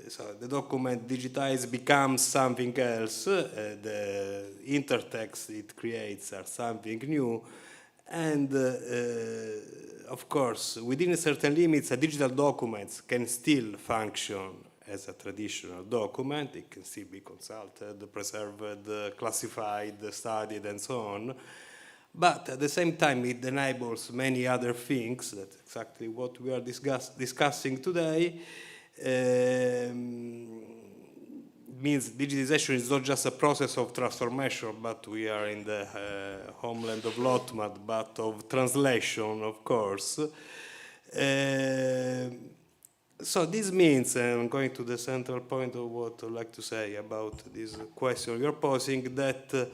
So the document digitized becomes something else. The intertext it creates are something new. And of course, within certain limits, a digital document can still function as a traditional document. It can still be consulted, preserved, classified, studied, and so on. But at the same time, it enables many other things. That's exactly what we are means digitization is not just a process of transformation, but we are in the homeland of Lotmat, but of translation, of course. So this means, and I'm going to the central point of what I'd like to say about this question you're posing, that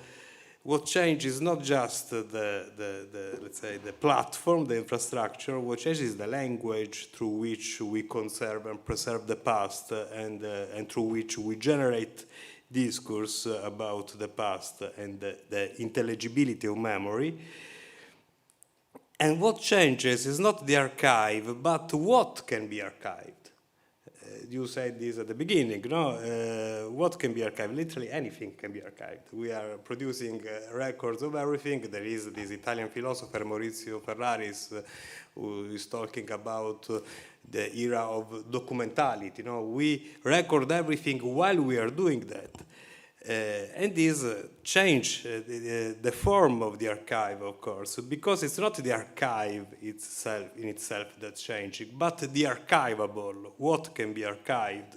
what changes is not just let's say, the platform, the infrastructure. What changes is the language through which we conserve and preserve the past, and through which we generate discourse about the past and the intelligibility of memory. And what changes is not the archive, but what can be archived. You said this at the beginning, no? What can be archived? Literally anything can be archived. We are producing records of everything. There is this Italian philosopher, Maurizio Ferraris, who is talking about the era of documentality. No? We record everything while we are doing that. And this change the form of the archive, of course, because it's not the archive itself in itself that's changing, but the archivable, what can be archived.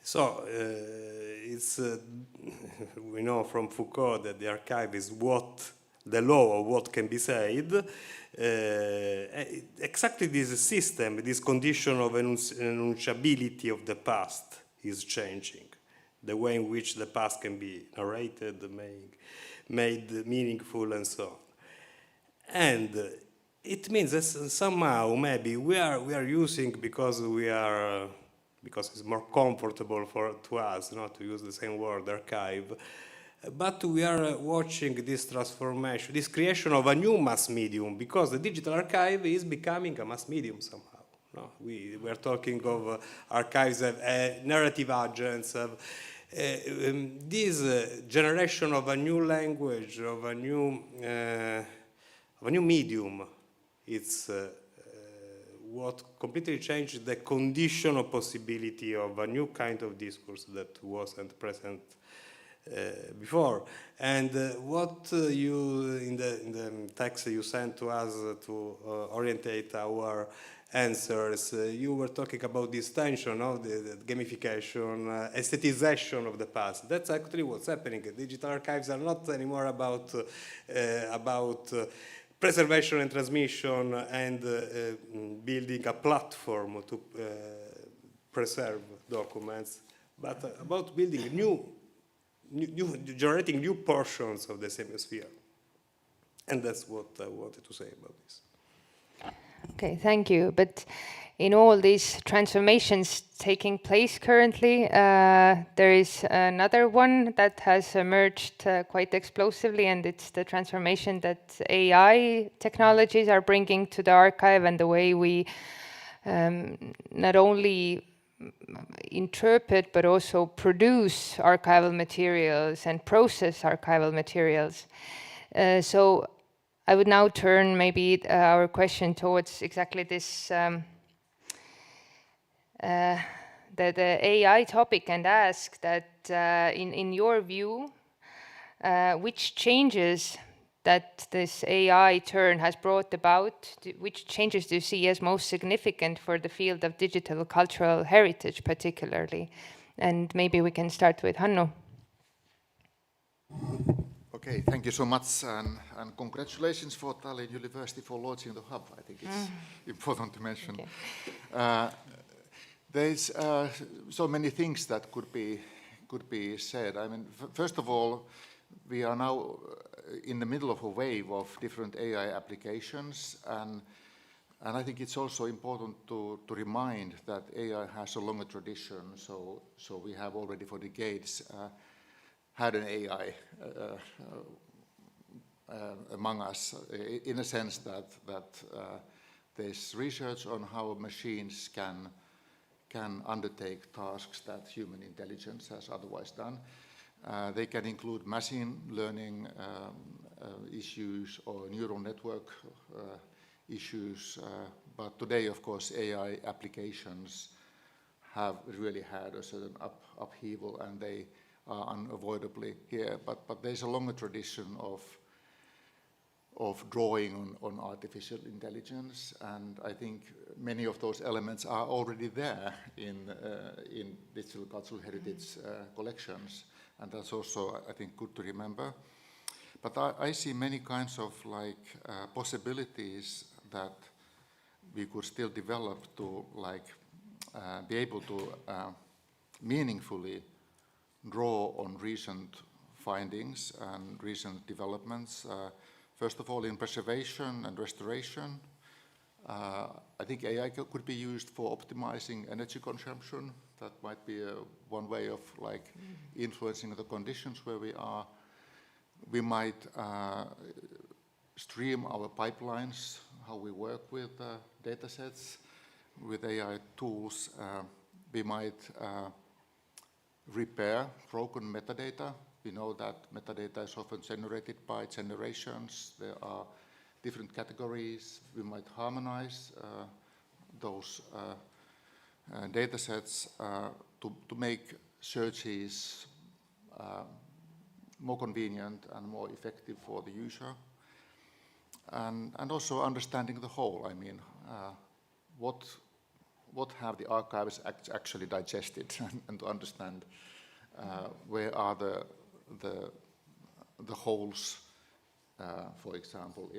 So it's we know from Foucault that the archive is what the law of what can be said. Exactly this system, this condition of enunciability of the past is changing. The way in which the past can be narrated, made meaningful, and so on. And it means that somehow maybe we are using, because it's more comfortable to us not to use the same word, archive, but we are watching this transformation, this creation of a new mass medium, because the digital archive is becoming a mass medium somehow. No? We are talking of archives, narrative agents, this generation of a new language, of a new medium, it's what completely changed the condition of possibility of a new kind of discourse that wasn't present before. And what you, in the text you sent to us to orientate our answers, you were talking about this tension of the gamification, aestheticization of the past. That's actually what's happening. Digital archives are not anymore about preservation and transmission and building a platform to preserve documents, but about building generating new portions of the same sphere. And that's what I wanted to say about this. Okay, thank you. But in all these transformations taking place currently, there is another one that has emerged quite explosively, and it's the transformation that AI technologies are bringing to the archive, and the way we not only interpret but also produce archival materials and process archival materials. So I would now turn maybe our question towards exactly this, the AI topic, and ask that in your view, which changes that this AI turn has brought about, which changes do you see as most significant for the field of digital cultural heritage particularly? And maybe we can start with Hannu. Okay, thank you so much, and congratulations for Tallinn University for launching the hub. I think it's important to mention. Okay. There's so many things that could be said. I mean, first of all, we are now in the middle of a wave of different AI applications, and I think it's also important to remind that AI has a longer tradition. So we have already for decades had an AI among us, in a sense that there's research on how machines can undertake tasks that human intelligence has otherwise done. They can include machine learning issues or neural network issues, but today, of course, AI applications have really had a certain upheaval, and they are unavoidably here. But there's a longer tradition drawing on artificial intelligence, and I think many of those elements are already there in digital cultural heritage collections, and that's also, I think, good to remember. But I see many kinds of possibilities that we could still develop to be able to meaningfully draw on recent findings and recent developments. First of all, in preservation and restoration, I think AI could be used for optimizing energy consumption. That might be one way of influencing the conditions where we are. We might stream our pipelines, how we work with data sets, with AI tools. We might repair broken metadata. We know that metadata is often generated by generations. There are different categories. We might harmonize those data sets to make searches more convenient and more effective for the user. And also understanding the whole. I mean, what have the archives actually digested, and to understand where are the holes, for example,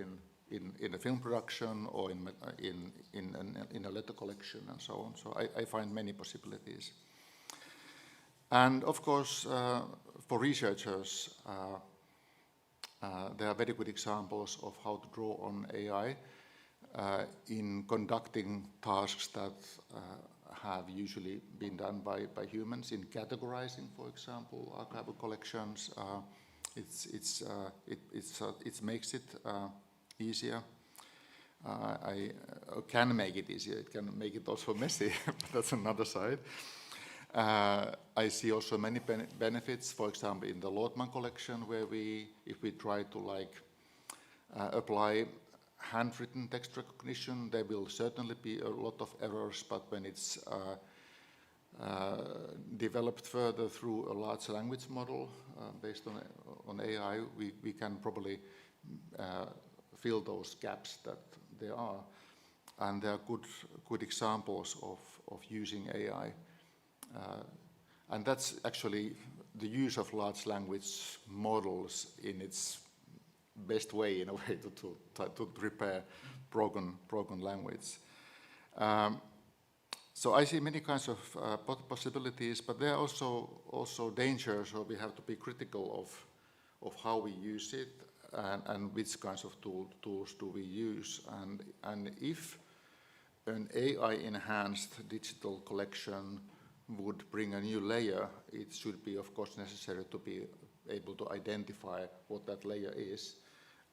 in a film production or in a letter collection and so on. So I find many possibilities. And of course, for researchers, there are very good examples of how to draw on AI in conducting tasks that have usually been done by humans, in categorizing, for example, archival collections. It makes it easier. Can make it easier. It can make it also messy. That's another side. I see also many benefits, for example, in the Lotman collection, where if we try to apply handwritten text recognition, there will certainly be a lot of errors, but when it's developed further through a large language model based on AI, we can probably fill those gaps that there are. And there are good examples of using AI. And that's actually the use of large language models in its best way, in a way, to repair broken language. So I see many kinds of possibilities, but there are also dangers, so we have to be critical of how we use it and which kinds of tools do we use. And if an AI-enhanced digital collection would bring a new layer, it should be, of course, necessary to be able to identify what that layer is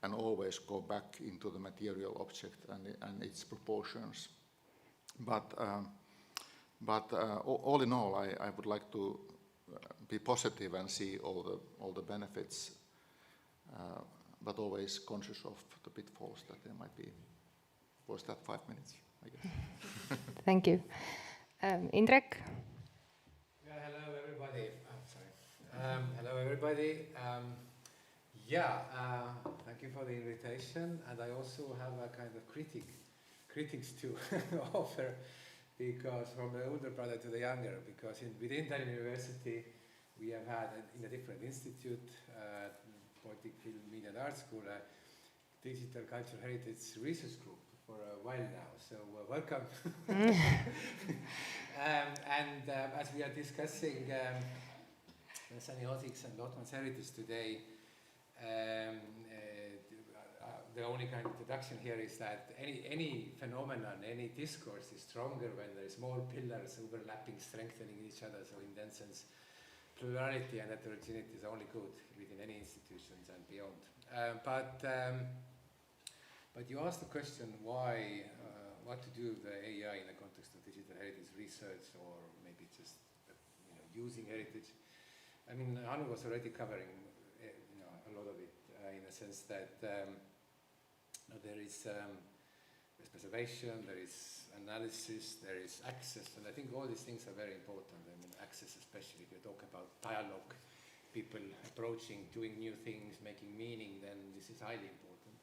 and always go back into the material object and its proportions. But all in all, I would like to be positive and see all the benefits, but always conscious of the pitfalls that there might be. Was that 5 minutes, I guess? Thank you. Indrek? Hello, everybody. Hello, everybody. Thank you for the invitation, and I also have a kind of critics to offer, because from the older brother to the younger, because within Tallinn University we have had in a different institute, Baltic Film, Media and Art School, a digital cultural heritage research group for a while now, so welcome. And as we are discussing semiotics and Lotman's heritage today, the only kind of introduction here is that any phenomenon, any discourse is stronger when there is small pillars overlapping, strengthening each other. So in that sense, plurality and heterogeneity is only good within any institutions and beyond. But you asked the question why, what to do with the AI in the context of digital heritage research, or maybe just using heritage. I mean, Anu was already covering a lot of it in a sense that there is preservation, there is analysis, there is access, and I think all these things are very important. I mean, access, especially if you talk about dialogue, people approaching, doing new things, making meaning, then this is highly important.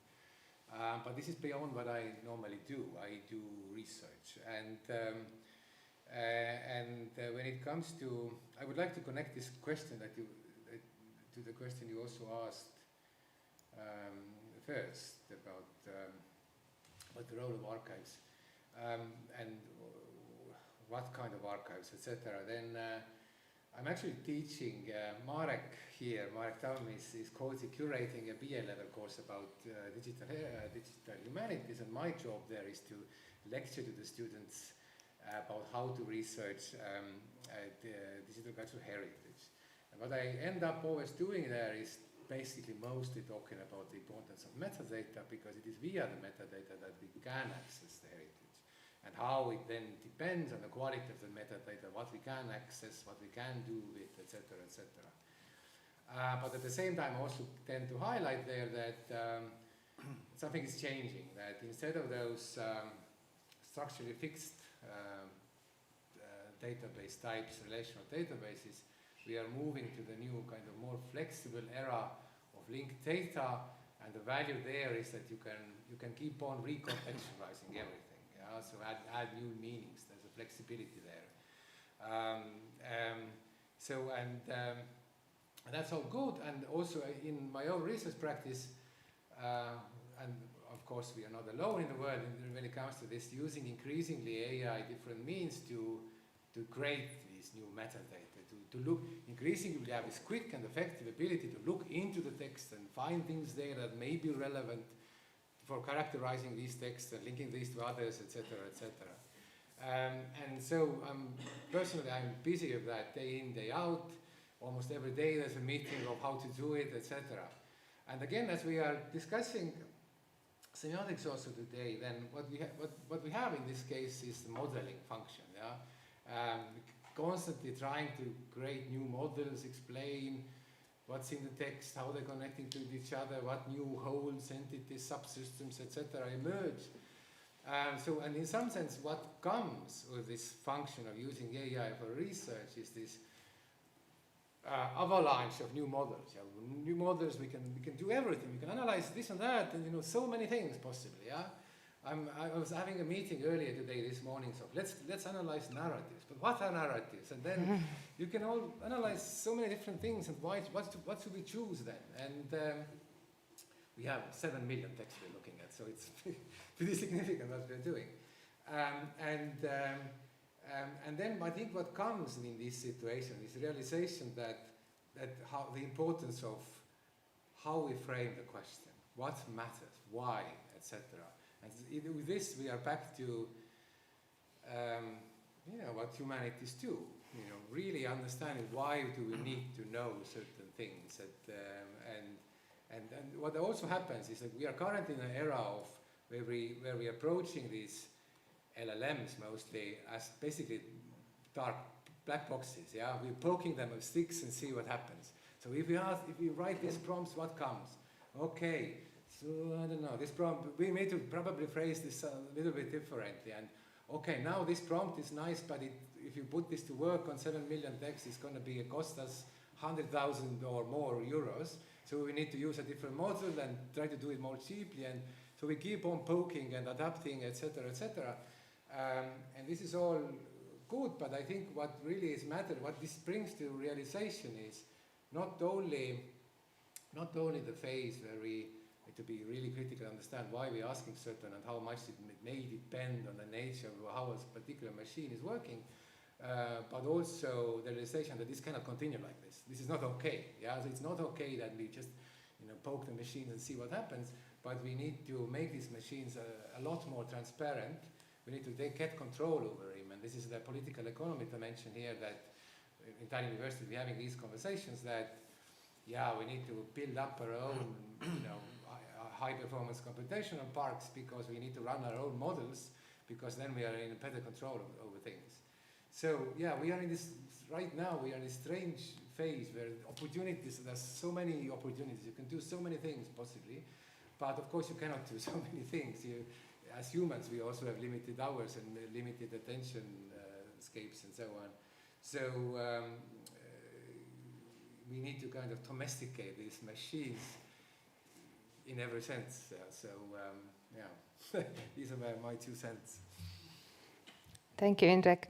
But this is beyond what I normally do. I do research, and when it comes to, I would like to connect this question that you to the question you also asked first about the role of archives and what kind of archives, etc. Then I'm actually teaching Marek here. Marek Tamm is curating a BA level course about digital humanities, and my job there is to lecture to the students about how to research digital cultural heritage. And what I end up always doing there is basically mostly talking about the importance of metadata, because it is via the metadata that we can access the heritage, and how it then depends on the quality of the metadata, what we can access, what we can do with, etc., etc. But at the same time, I also tend to highlight there that something is changing, that instead of those structurally fixed database types, relational databases, we are moving to the new kind of more flexible era of linked data, and the value there is that you can keep on recontextualizing everything. Yeah? So add new meanings. There's a flexibility there. And that's all good. And also in my own research practice, and of course we are not alone in the world when it comes to this, using increasingly AI different means to create these new metadata, to look, increasingly we have this quick and effective ability to look into the text and find things there that may be relevant for characterizing these texts and linking these to others, etc., etc. And so personally I'm busy with that day in, day out. Almost every day there's a meeting of how to do it, etc. And again, as we are discussing semiotics also today, then what we have in this case is the modeling function. Yeah? Constantly trying to create new models, explain what's in the text, how they're connecting to each other, what new wholes, entities, subsystems, etc. emerge. And in some sense, what comes with this function of using AI for research is this avalanche of new models. Yeah? New models, we can do everything. We can analyze this and that, and so many things possibly. Yeah. I was having a meeting earlier today, this morning. So let's analyze narratives. But what are narratives? And then you can all analyze so many different things. And what should we choose then? And we have 7 million texts we're looking at, so it's pretty significant what we're doing. And then I think what comes in this situation is realization that how the importance of how we frame the question, what matters, why, etc. And with this, we are back to what humanities do. Really understanding why do we need to know certain things, and what also happens is that we are currently in an era of where we are approaching these LLMs mostly as basically dark black boxes. Yeah, we're poking them with sticks and see what happens. So if we write these prompts, what comes? Okay, so I don't know. This prompt, we need to probably phrase this a little bit differently. And okay, now this prompt is nice, but if you put this to work on 7 million texts, it's going to cost us 100,000 or more euros. So we need to use a different model and try to do it more cheaply. And so we keep on poking and adapting, etc., etc. And this is all good, but I think what really is matter, what this brings to realization is not only the phase where we need to be really critical and understand why we're asking certain and how much it may depend on the nature of how a particular machine is working, but also the realization that this cannot continue like this. This is not okay. Yeah, so it's not okay that we just poke the machines and see what happens, but we need to make these machines a lot more transparent. We need to get control over him, and this is the political economy dimension here that in Tallinn University we're having these conversations that, yeah, we need to build up our own, high-performance computational parks because we need to run our own models because then we are in better control over things. So, yeah, we are in this, right now we are in this strange phase where opportunities, there's so many opportunities, you can do so many things possibly, but of course you cannot do so many things. As humans, we also have limited hours and limited attention scapes and so on. So we need to kind of domesticate these machines, in every sense. Yeah, these are my 2 cents. Thank you, Indrek.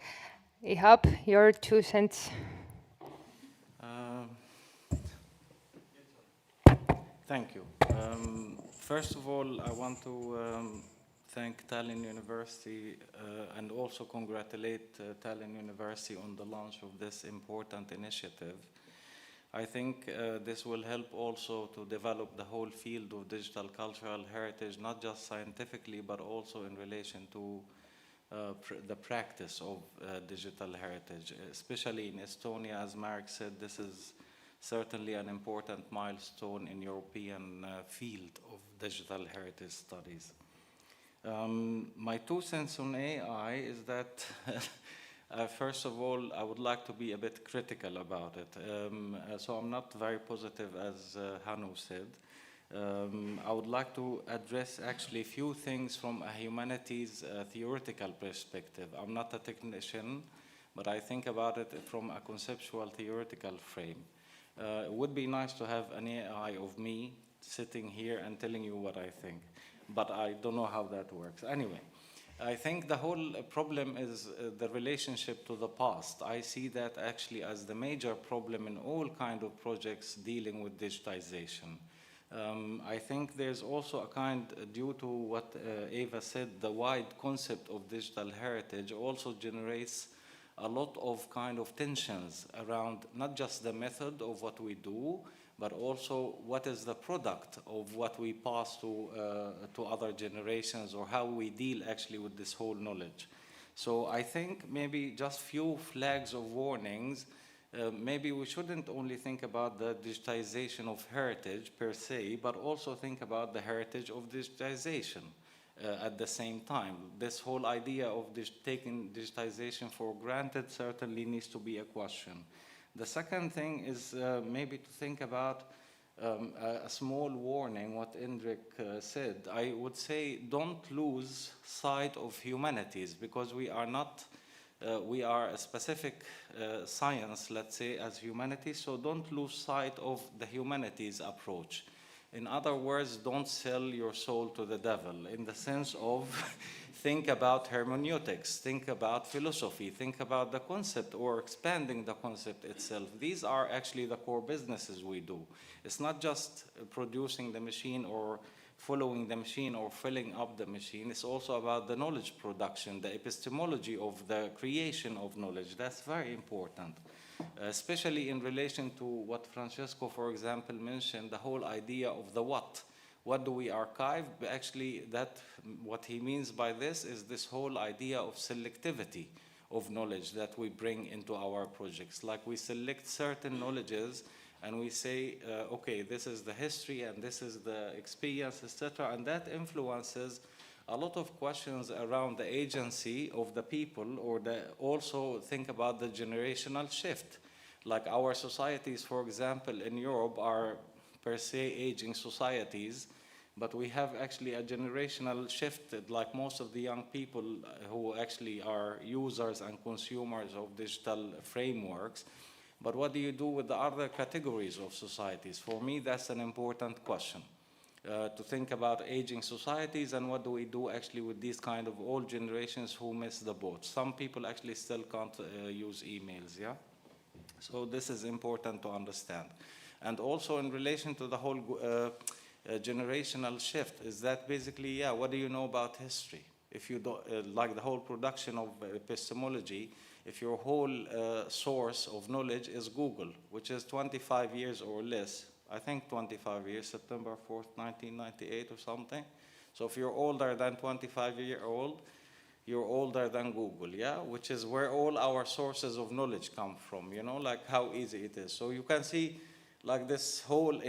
Ihab, your 2 cents. Thank you. First of all, I want to thank Tallinn University and also congratulate Tallinn University on the launch of this important initiative. I think this will help also to develop the whole field of digital cultural heritage, not just scientifically, but also in relation to the practice of digital heritage, especially in Estonia. As Marek said, this is certainly an important milestone in European field of digital heritage studies. My 2 cents on AI is that first of all, I would like to be a bit critical about it. So I'm not very positive, as Hanu said. I would like to address actually a few things from a humanities theoretical perspective. I'm not a technician, but I think about it from a conceptual theoretical frame. It would be nice to have an AI of me sitting here and telling you what I think, but I don't know how that works. Anyway, I think the whole problem is the relationship to the past. I see that actually as the major problem in all kind of projects dealing with digitization. I think there's also a kind, due to what Eva said, the wide concept of digital heritage also generates a lot of kind of tensions around not just the method of what we do, but also what is the product of what we pass to other generations, or how we deal actually with this whole knowledge. So I think maybe just few flags of warnings. Maybe we shouldn't only think about the digitization of heritage per se, but also think about the heritage of digitization. At the same time, this whole idea of taking digitization for granted certainly needs to be a question. The second thing is maybe to think about a small warning, what Indrek said. I would say don't lose sight of humanities, because we are not, we are a specific science, let's say, as humanities, so don't lose sight of the humanities approach. In other words, don't sell your soul to the devil, in the sense of think about hermeneutics, think about philosophy, think about the concept or expanding the concept itself. These are actually the core businesses we do. It's not just producing the machine or following the machine or filling up the machine. It's also about the knowledge production, the epistemology of the creation of knowledge. That's very important. Especially in relation to what Francesco, for example, mentioned, the whole idea of the what. What do we archive? Actually, what he means by this is this whole idea of selectivity of knowledge that we bring into our projects. Like we select certain knowledges and we say, okay, this is the history and this is the experience, etc. And that influences a lot of questions around the agency of the people, or also think about the generational shift. Like our societies, for example, in Europe are per se aging societies, but we have actually a generational shift, like most of the young people who actually are users and consumers of digital frameworks. But what do you do with the other categories of societies? For me, that's an important question. To think about aging societies and what do we do actually with these kind of old generations who miss the boat. Some people actually still can't use emails, yeah? So this is important to understand. And also in relation to the whole generational shift, is that basically, yeah, what do you know about history? If you don't, like the whole production of epistemology, if your whole source of knowledge is Google, which is 25 years or less, I think 25 years, September 4th, 1998 or something. So if you're older than 25-year-old, you're older than Google, yeah? Which is where all our sources of knowledge come from, you know, like how easy it is. So you can see like this whole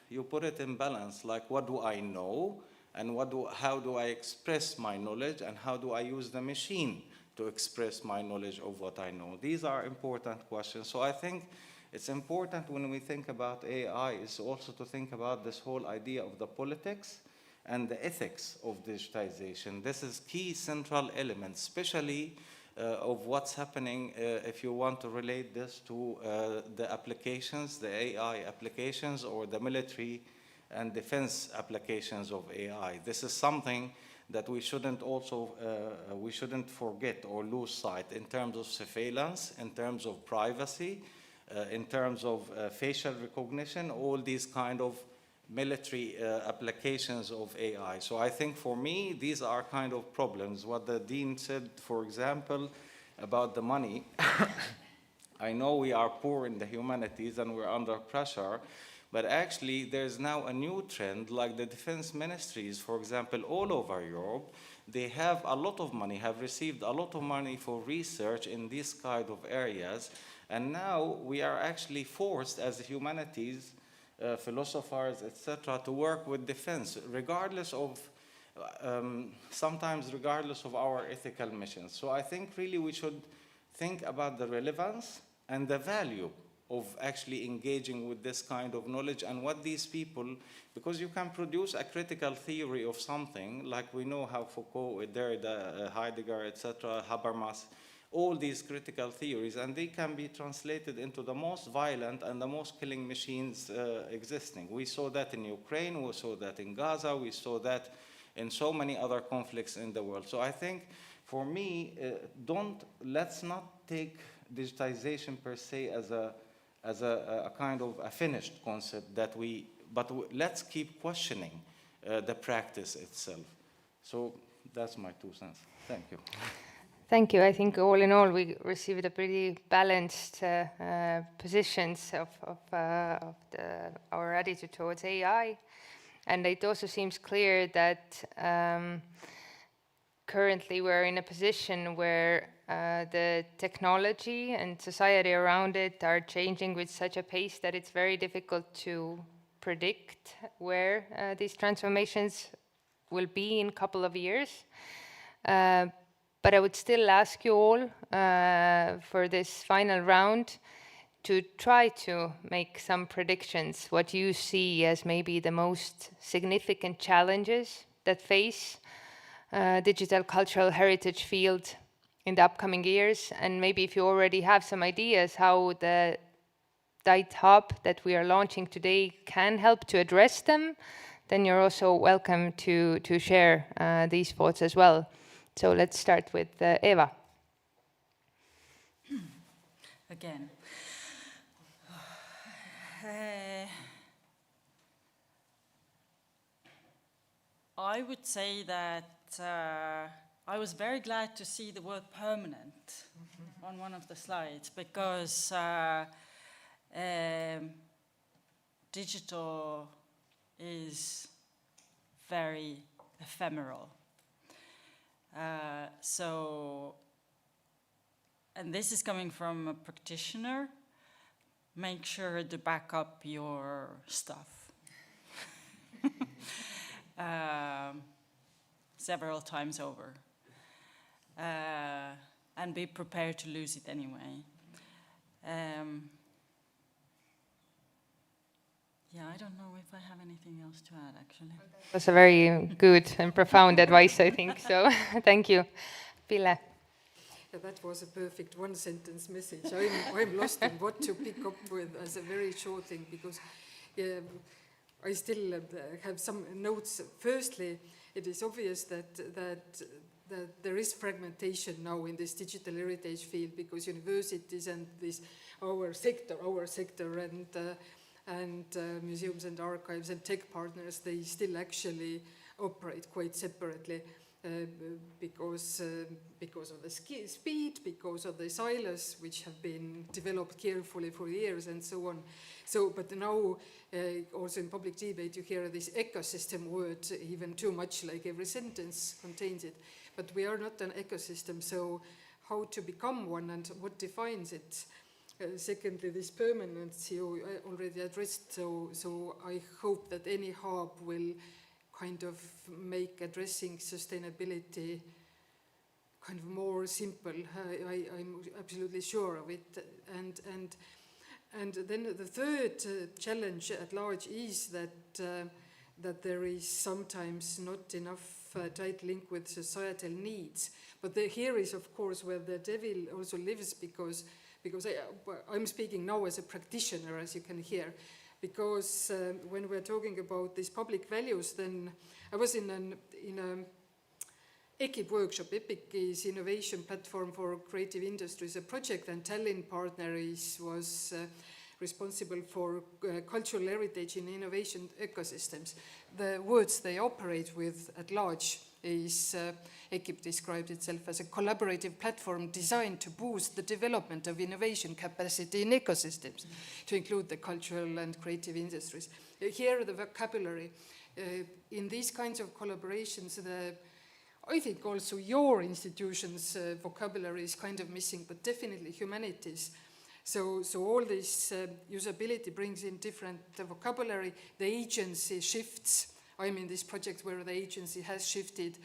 you put it in balance, like what do I know and how do I express my knowledge and how do I use the machine to express my knowledge of what I know? These are important questions. So I think it's important when we think about AI is also to think about this whole idea of the politics and the ethics of digitization. This is key central elements, especially of what's happening if you want to relate this to the applications, the AI applications or the military and defense applications of AI. This is something that we shouldn't forget or lose sight in terms of surveillance, in terms of privacy, in terms of facial recognition, all these kind of military applications of AI. So I think for me, these are kind of problems. What the Dean said, for example, about the money, I know we are poor in the humanities and we're under pressure, but actually there's now a new trend, like the defense ministries, for example, all over Europe, they have a lot of money, have received a lot of money for research in these kind of areas, and now we are actually forced as humanities, philosophers, etc., to work with defense, regardless of, sometimes regardless of our ethical missions. So I think really we should think about the relevance and the value of actually engaging with this kind of knowledge and what these people, because you can produce a critical theory of something, like we know how Foucault, Derrida, Heidegger, etc., Habermas, all these critical theories, and they can be translated into the most violent and the most killing machines existing. We saw that in Ukraine, we saw that in Gaza, we saw that in so many other conflicts in the world. So I think, for me, let's not take digitization per se as a kind of a finished concept but let's keep questioning the practice itself. So that's my 2 cents. Thank you. Thank you. I think all in all, we received a pretty balanced positions of our attitude towards AI. And it also seems clear that currently we're in a position where the technology and society around it are changing with such a pace that it's very difficult to predict where these transformations will be in a couple of years. But I would still ask you all for this final round to try to make some predictions, what you see as maybe the most significant challenges that face digital cultural heritage field in the upcoming years. And maybe if you already have some ideas how the DIGHT-Hub that we are launching today can help to address them, then you're also welcome to share these thoughts as well. So let's start with Eva. Again. I would say that I was very glad to see the word permanent on one of the slides, because digital is very ephemeral. And this is coming from a practitioner, make sure to back up your stuff several times over, and be prepared to lose it anyway. Yeah, I don't know if I have anything else to add, actually. That's a very good and profound advice, I think. So thank you. Ville. Yeah, that was a perfect one-sentence message. I'm lost in what to pick up with as a very short thing, because I still have some notes. Firstly, it is obvious that there is fragmentation now in this digital heritage field, because universities and our sector and museums and archives and tech partners, they still actually operate quite separately because of the speed, because of the silos which have been developed carefully for years and so on. So, but now also in public debate you hear this ecosystem word even too much, like every sentence contains it. But we are not an ecosystem, so how to become one and what defines it? Secondly, this permanence you already addressed, so I hope that any hub will kind of make addressing sustainability kind of more simple. I'm absolutely sure of it. And then the third challenge at large is that there is sometimes not enough tight link with societal needs. But here is, of course, where the devil also lives, because I'm speaking now as a practitioner, as you can hear, because when we're talking about these public values, then I was in a EKIP workshop. EPIC is Innovation Platform for Creative Industries, a project, and Tallinn partner was responsible for cultural heritage in innovation ecosystems. The words they operate with at large is, EKIP described itself as a collaborative platform designed to boost the development of innovation capacity in ecosystems, to include the cultural and creative industries. Here the vocabulary, in these kinds of collaborations, I think also your institution's vocabulary is kind of missing, but definitely humanities. So all this usability brings in different vocabulary. The agency shifts. I'm in this project where the agency has shifted.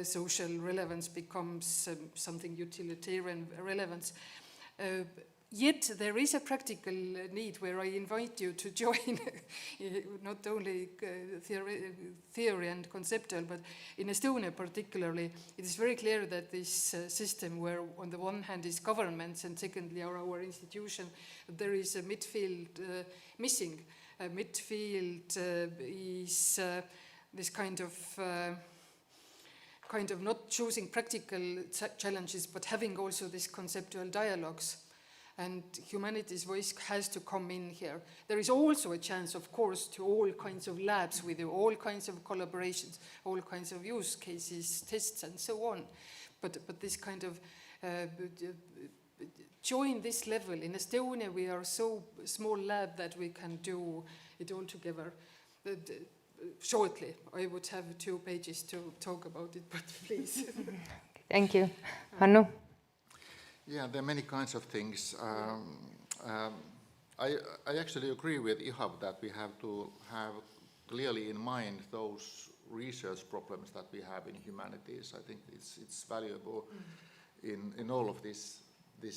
Social relevance becomes something utilitarian relevance. Yet there is a practical need where I invite you to join, not only theory and conceptual, but in Estonia particularly, it is very clear that this system where on the one hand is governments and secondly are our institution, there is a midfield missing. Midfield is this kind of not choosing practical challenges, but having also these conceptual dialogues. And humanities voice has to come in here. There is also a chance, of course, to all kinds of labs with you, all kinds of collaborations, all kinds of use cases, tests, and so on. But this kind of join this level. In Estonia, we are so small lab that we can do it all together. Shortly, I would have 2 pages to talk about it, but please. Thank you. Hannu? Yeah, there are many kinds of things. I actually agree with DIGHT-Hub that we have to have clearly in mind those research problems that we have in humanities. I think it's valuable in all of this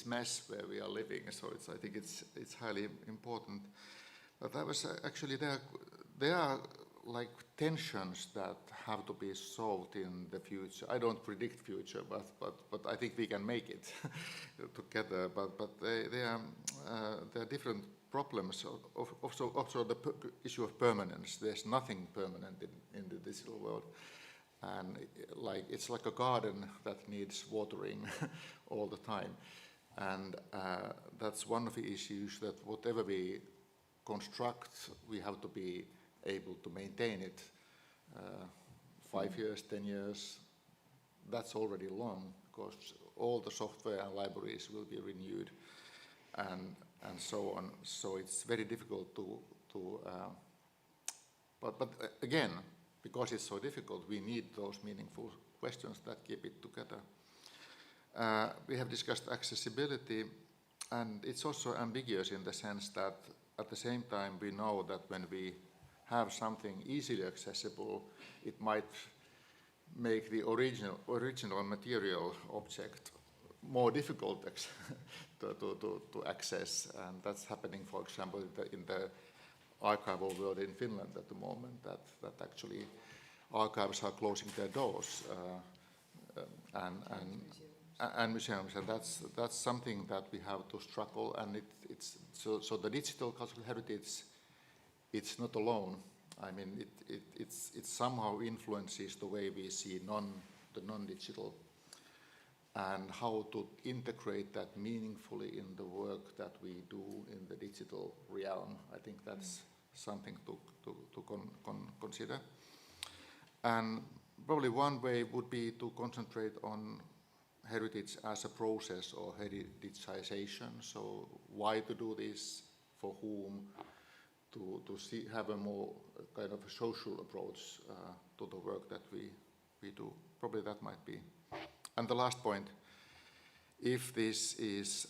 mess where we are living. So I think it's highly important. But I was actually there are like tensions that have to be solved in the future. I don't predict future, but I think we can make it together. But there are different problems. Also the issue of permanence. There's nothing permanent in the digital world, and it's like a garden that needs watering all the time. And that's one of the issues, that whatever we construct, we have to be able to maintain it. 5 years, 10 years, that's already long, because all the software and libraries will be renewed and so on. So it's very difficult but again, because it's so difficult, we need those meaningful questions that keep it together. We have discussed accessibility, and it's also ambiguous in the sense that at the same time we know that when we have something easily accessible, it might make the original material object more difficult to access, and that's happening, for example, in the archival world in Finland at the moment, that actually archives are closing their doors, and museums, and that's something that we have to struggle. And so the digital cultural heritage, it's not alone. I mean, it somehow influences the way we see the non-digital, and how to integrate that meaningfully in the work that we do in the digital realm. I think that's something to consider. And probably one way would be to concentrate on heritage as a process or heritagization. So why to do this, for whom, to have a more kind of a social approach to the work that we do. Probably that might be. And the last point, if this is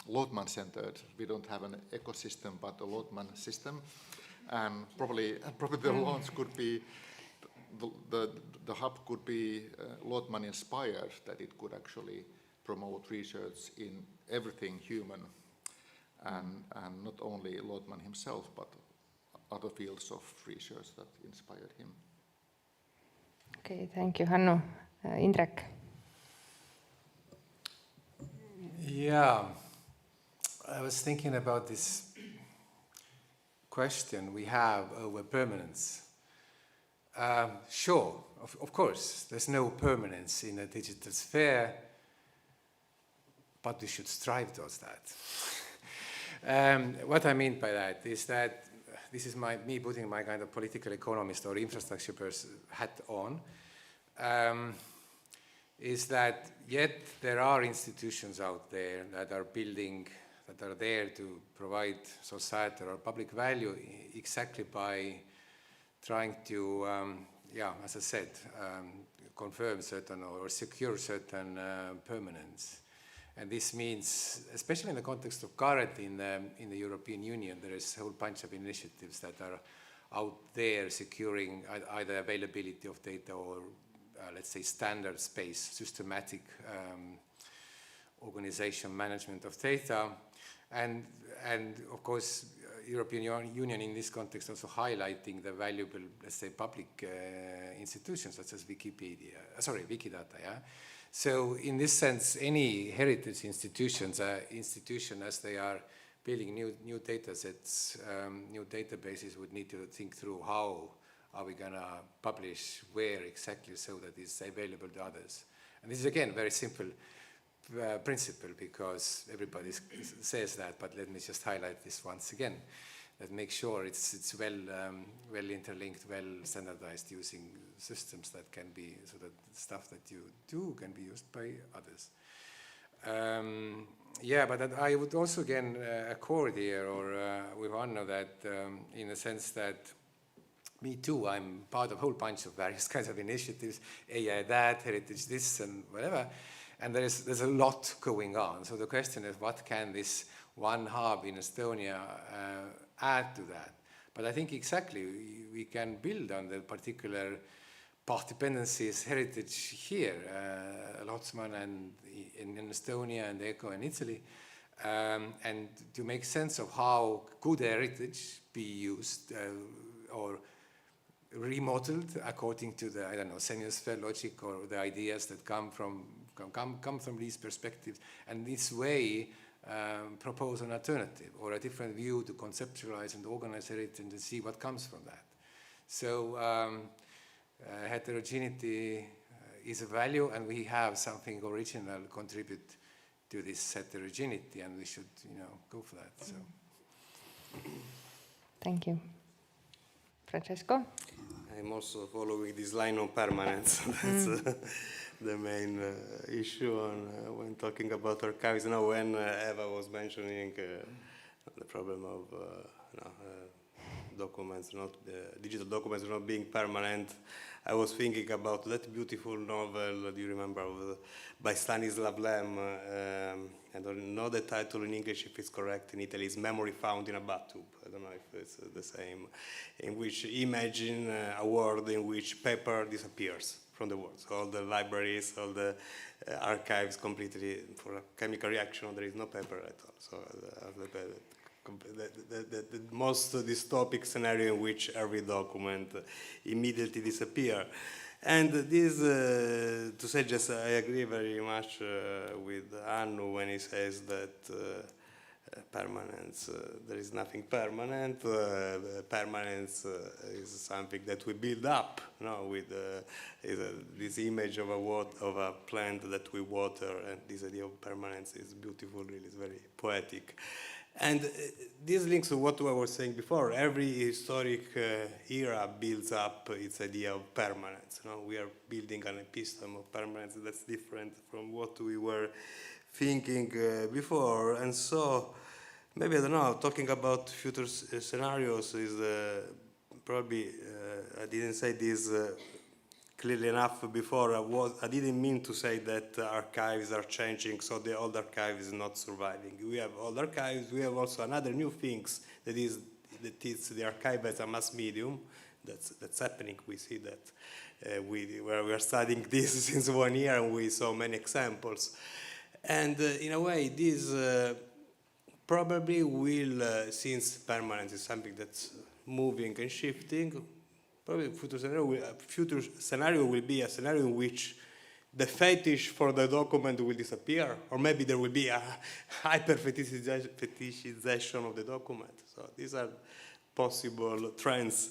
Lotman-centered, we don't have an ecosystem but a Lotman system, and probably the launch could be, the hub could be Lotman inspired, that it could actually promote research in everything human, and not only Lotman himself, but other fields of research that inspired him. Okay, thank you, Hannu. Indrek. Yeah, I was thinking about this question we have over permanence. Sure, of course, there's no permanence in a digital sphere, but we should strive towards that. What I mean by that is that this is me putting my kind of political economist or infrastructure person hat on, is that yet there are institutions out there that are building, that are there to provide societal or public value exactly by trying to, as I said, confirm certain or secure certain permanence. And this means, especially in the context of currently in the European Union, there is a whole bunch of initiatives that are out there securing either availability of data or, let's say, standard space, systematic organization management of data. And of course, European Union in this context also highlighting the valuable, let's say, public institutions such as Wikidata, yeah? So in this sense, any heritage institution as they are building new data sets, new databases would need to think through how are we going to publish where exactly so that it's available to others. And this is again very simple principle because everybody says that, but let me just highlight this once again. That make sure it's well interlinked, well standardized using systems that can be, so that stuff that you do can be used by others. But I would also again accord here or with Anno that in the sense that me too, I'm part of a whole bunch of various kinds of initiatives, AI that, heritage this and whatever, and there's a lot going on. So the question is, what can this one hub in Estonia add to that? But I think exactly we can build on the particular path dependencies heritage here, Lotsman and in Estonia and ECO in Italy, and to make sense of how could heritage be used or remodeled according to the, I don't know, semiosphere logic or the ideas that come from these perspectives, and this way propose an alternative or a different view to conceptualize and organize heritage and to see what comes from that. So heterogeneity is a value, and we have something original contribute to this heterogeneity, and we should, go for that. So. Thank you. Francesco? I'm also following this line on permanence. That's the main issue when talking about archives. When Eva was mentioning the problem of digital documents not being permanent, I was thinking about that beautiful novel, do you remember, by Stanislav Lem, I don't know the title in English if it's correct, in Italy, it's Memory Found in a Bathtub. I don't know if it's the same, in which imagine a world in which paper disappears from the world. So all the libraries, all the archives completely, for a chemical reaction, there is no paper at all. So the most dystopic scenario in which every document immediately disappears. And this, to say just, I agree very much with Anu when he says that permanence, there is nothing permanent. Permanence is something that we build up, with this image of a plant that we water, and this idea of permanence is beautiful, really, it's very poetic. And this links to what I was saying before. Every historic era builds up its idea of permanence. We are building an episteme of permanence that's different from what we were thinking before. And so, maybe, I don't know, talking about future scenarios is probably, I didn't say this clearly enough before. I didn't mean to say that archives are changing, so the old archive is not surviving. We have old archives. We have also another new things that is the archive as a mass medium. That's happening. We see that we are studying this since 1 year, and we saw many examples. And in a way, this probably will, since permanence is something that's moving and shifting. Probably future scenario will be a scenario in which the fetish for the document will disappear, or maybe there will be a hyper-fetishization of the document. So these are possible trends.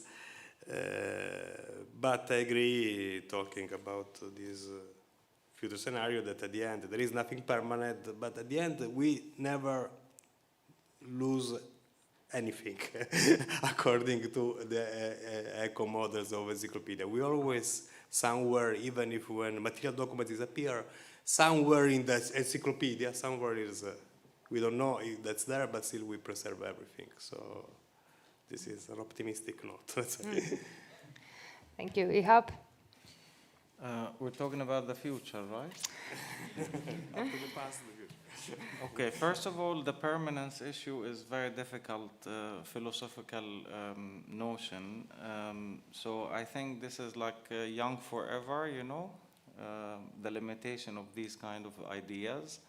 But I agree, talking about this future scenario, that at the end there is nothing permanent, but at the end we never lose anything according to the eco models of encyclopedia. We always somewhere, even if when material documents disappear, somewhere in the encyclopedia, somewhere is, we don't know if that's there, but still we preserve everything. So this is an optimistic note. Thank you. DIGHT-Hub. We're talking about the future, right? Up to the past, the future. Okay, first of all, the permanence issue is very difficult philosophical notion. So I think this is like young forever, you know, the limitation of these kind of ideas,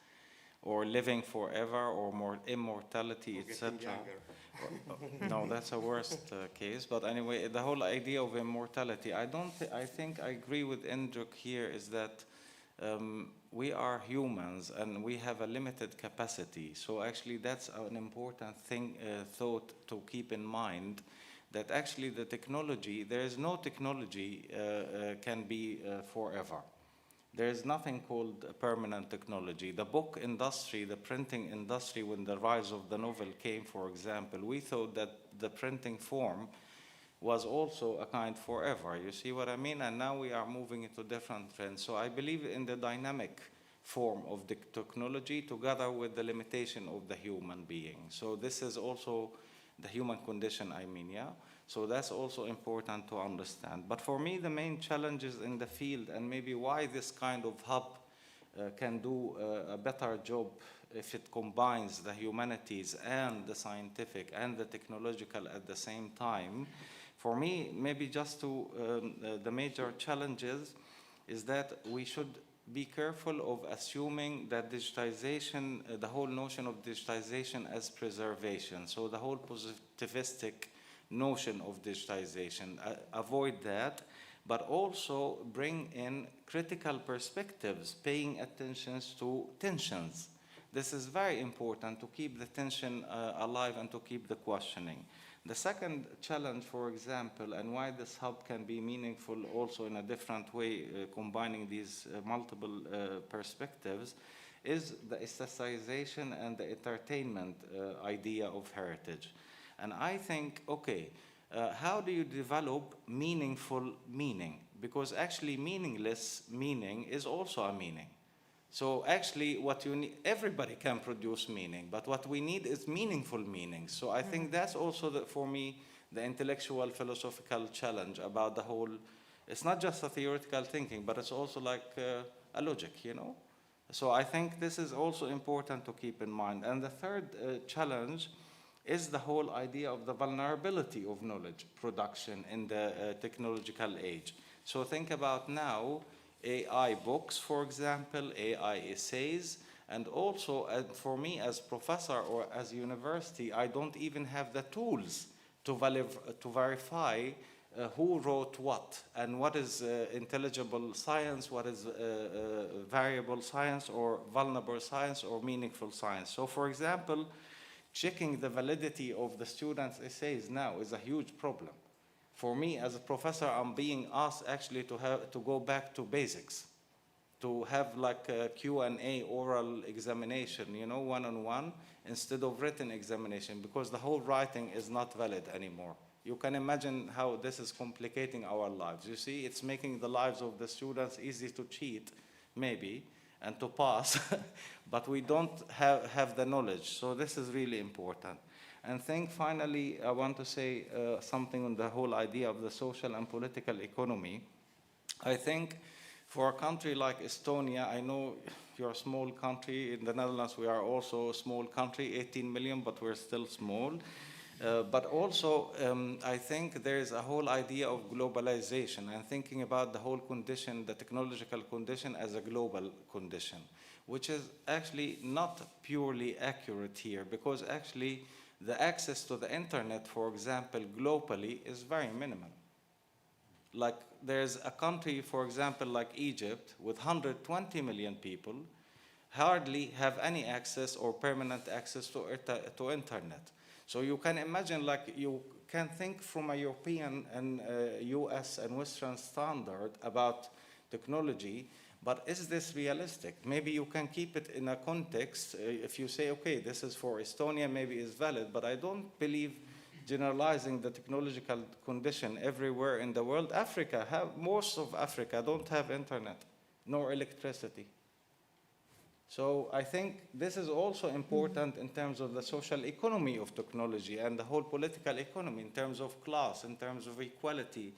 or living forever, or more immortality, etc. No, that's a worst case. But anyway, the whole idea of immortality, I think I agree with Indruk here, is that we are humans and we have a limited capacity. So actually that's an important thing, thought to keep in mind, that actually the technology, there is no technology can be forever. There is nothing called permanent technology. The book industry, the printing industry, when the rise of the novel came, for example, we thought that the printing form was also a kind forever. You see what I mean? And now we are moving into different trends. So I believe in the dynamic form of the technology together with the limitation of the human being. So this is also the human condition, I mean, yeah? So that's also important to understand. But for me, the main challenges in the field, and maybe why this kind of hub can do a better job if it combines the humanities and the scientific and the technological at the same time. For me, maybe just to the major challenges is that we should be careful of assuming that digitization, the whole notion of digitization as preservation. So the whole positivistic notion of digitization, avoid that, but also bring in critical perspectives, paying attention to tensions. This is very important to keep the tension alive and to keep the questioning. The second challenge, for example, and why this hub can be meaningful also in a different way, combining these multiple perspectives, is the aestheticization and the entertainment idea of heritage. And I think, okay, how do you develop meaningful meaning? Because actually meaningless meaning is also a meaning. So actually what you need, everybody can produce meaning, but what we need is meaningful meaning. So I think that's also, for me, the intellectual philosophical challenge about the whole, it's not just a theoretical thinking, but it's also like a logic, you know? So I think this is also important to keep in mind. And the third challenge is the whole idea of the vulnerability of knowledge production in the technological age. So think about now, AI books, for example, AI essays, and also for me as professor or as university, I don't even have the tools to verify who wrote what and what is intelligible science, what is variable science or vulnerable science or meaningful science. So for example, checking the validity of the students' essays now is a huge problem. For me, as a professor, I'm being asked actually to go back to basics, to have like a Q&A oral examination, you know, one-on-one, instead of written examination, because the whole writing is not valid anymore. You can imagine how this is complicating our lives. You see, it's making the lives of the students easy to cheat, maybe, and to pass, but we don't have the knowledge. So this is really important. And think finally, I want to say something on the whole idea of the social and political economy. I think for a country like Estonia, I know you're a small country. In the Netherlands, we are also a small country, 18 million, but we're still small. But also, I think there is a whole idea of globalization and thinking about the whole condition, the technological condition as a global condition, which is actually not purely accurate here, because actually the access to the internet, for example, globally is very minimal. Like there's a country, for example, like Egypt, with 120 million people, hardly have any access or permanent access to internet. So you can imagine like you can think from a European and US and Western standard about technology, but is this realistic? Maybe you can keep it in a context. If you say, okay, this is for Estonia, maybe it's valid, but I don't believe generalizing the technological condition everywhere in the world. Most of Africa don't have internet nor electricity. So I think this is also important in terms of the social economy of technology and the whole political economy, in terms of class, in terms of equality.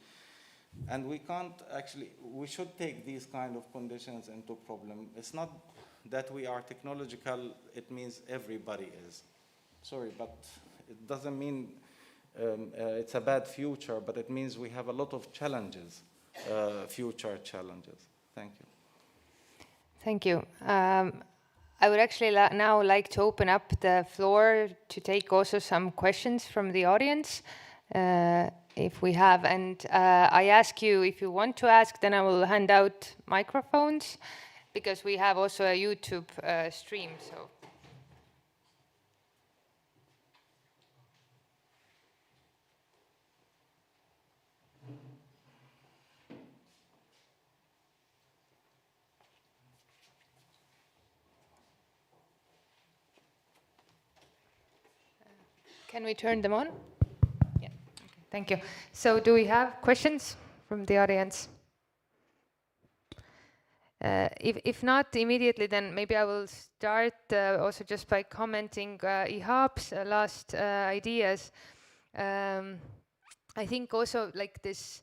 And we can't actually, we should take these kind of conditions into problem. It's not that we are technological, it means everybody is. Sorry, but it doesn't mean it's a bad future, but it means we have a lot of challenges, future challenges. Thank you. Thank you. I would actually now like to open up the floor to take also some questions from the audience, if we have. And I ask you, if you want to ask, then I will hand out microphones, because we have also a YouTube stream. So. Can we turn them on? Yeah, okay. Thank you. So do we have questions from the audience? If not immediately, then maybe I will start also just by commenting Ihap's last ideas. I think also like this,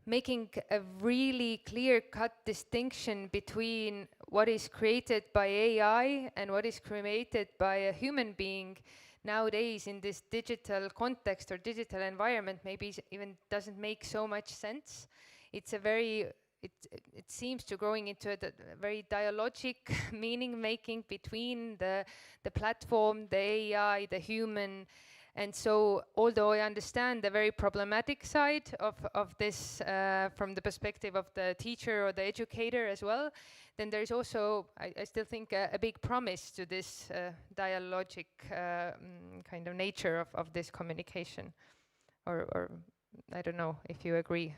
making a really clear-cut distinction between what is created by AI and what is created by a human being nowadays in this digital context or digital environment maybe even doesn't make so much sense. It's a very, it seems to growing into a very dialogic meaning making between the platform, the AI, the human. And so, although I understand the very problematic side of this from the perspective of the teacher or the educator as well, then there's also, I still think, a big promise to this dialogic kind of nature of this communication. Or I don't know if you agree.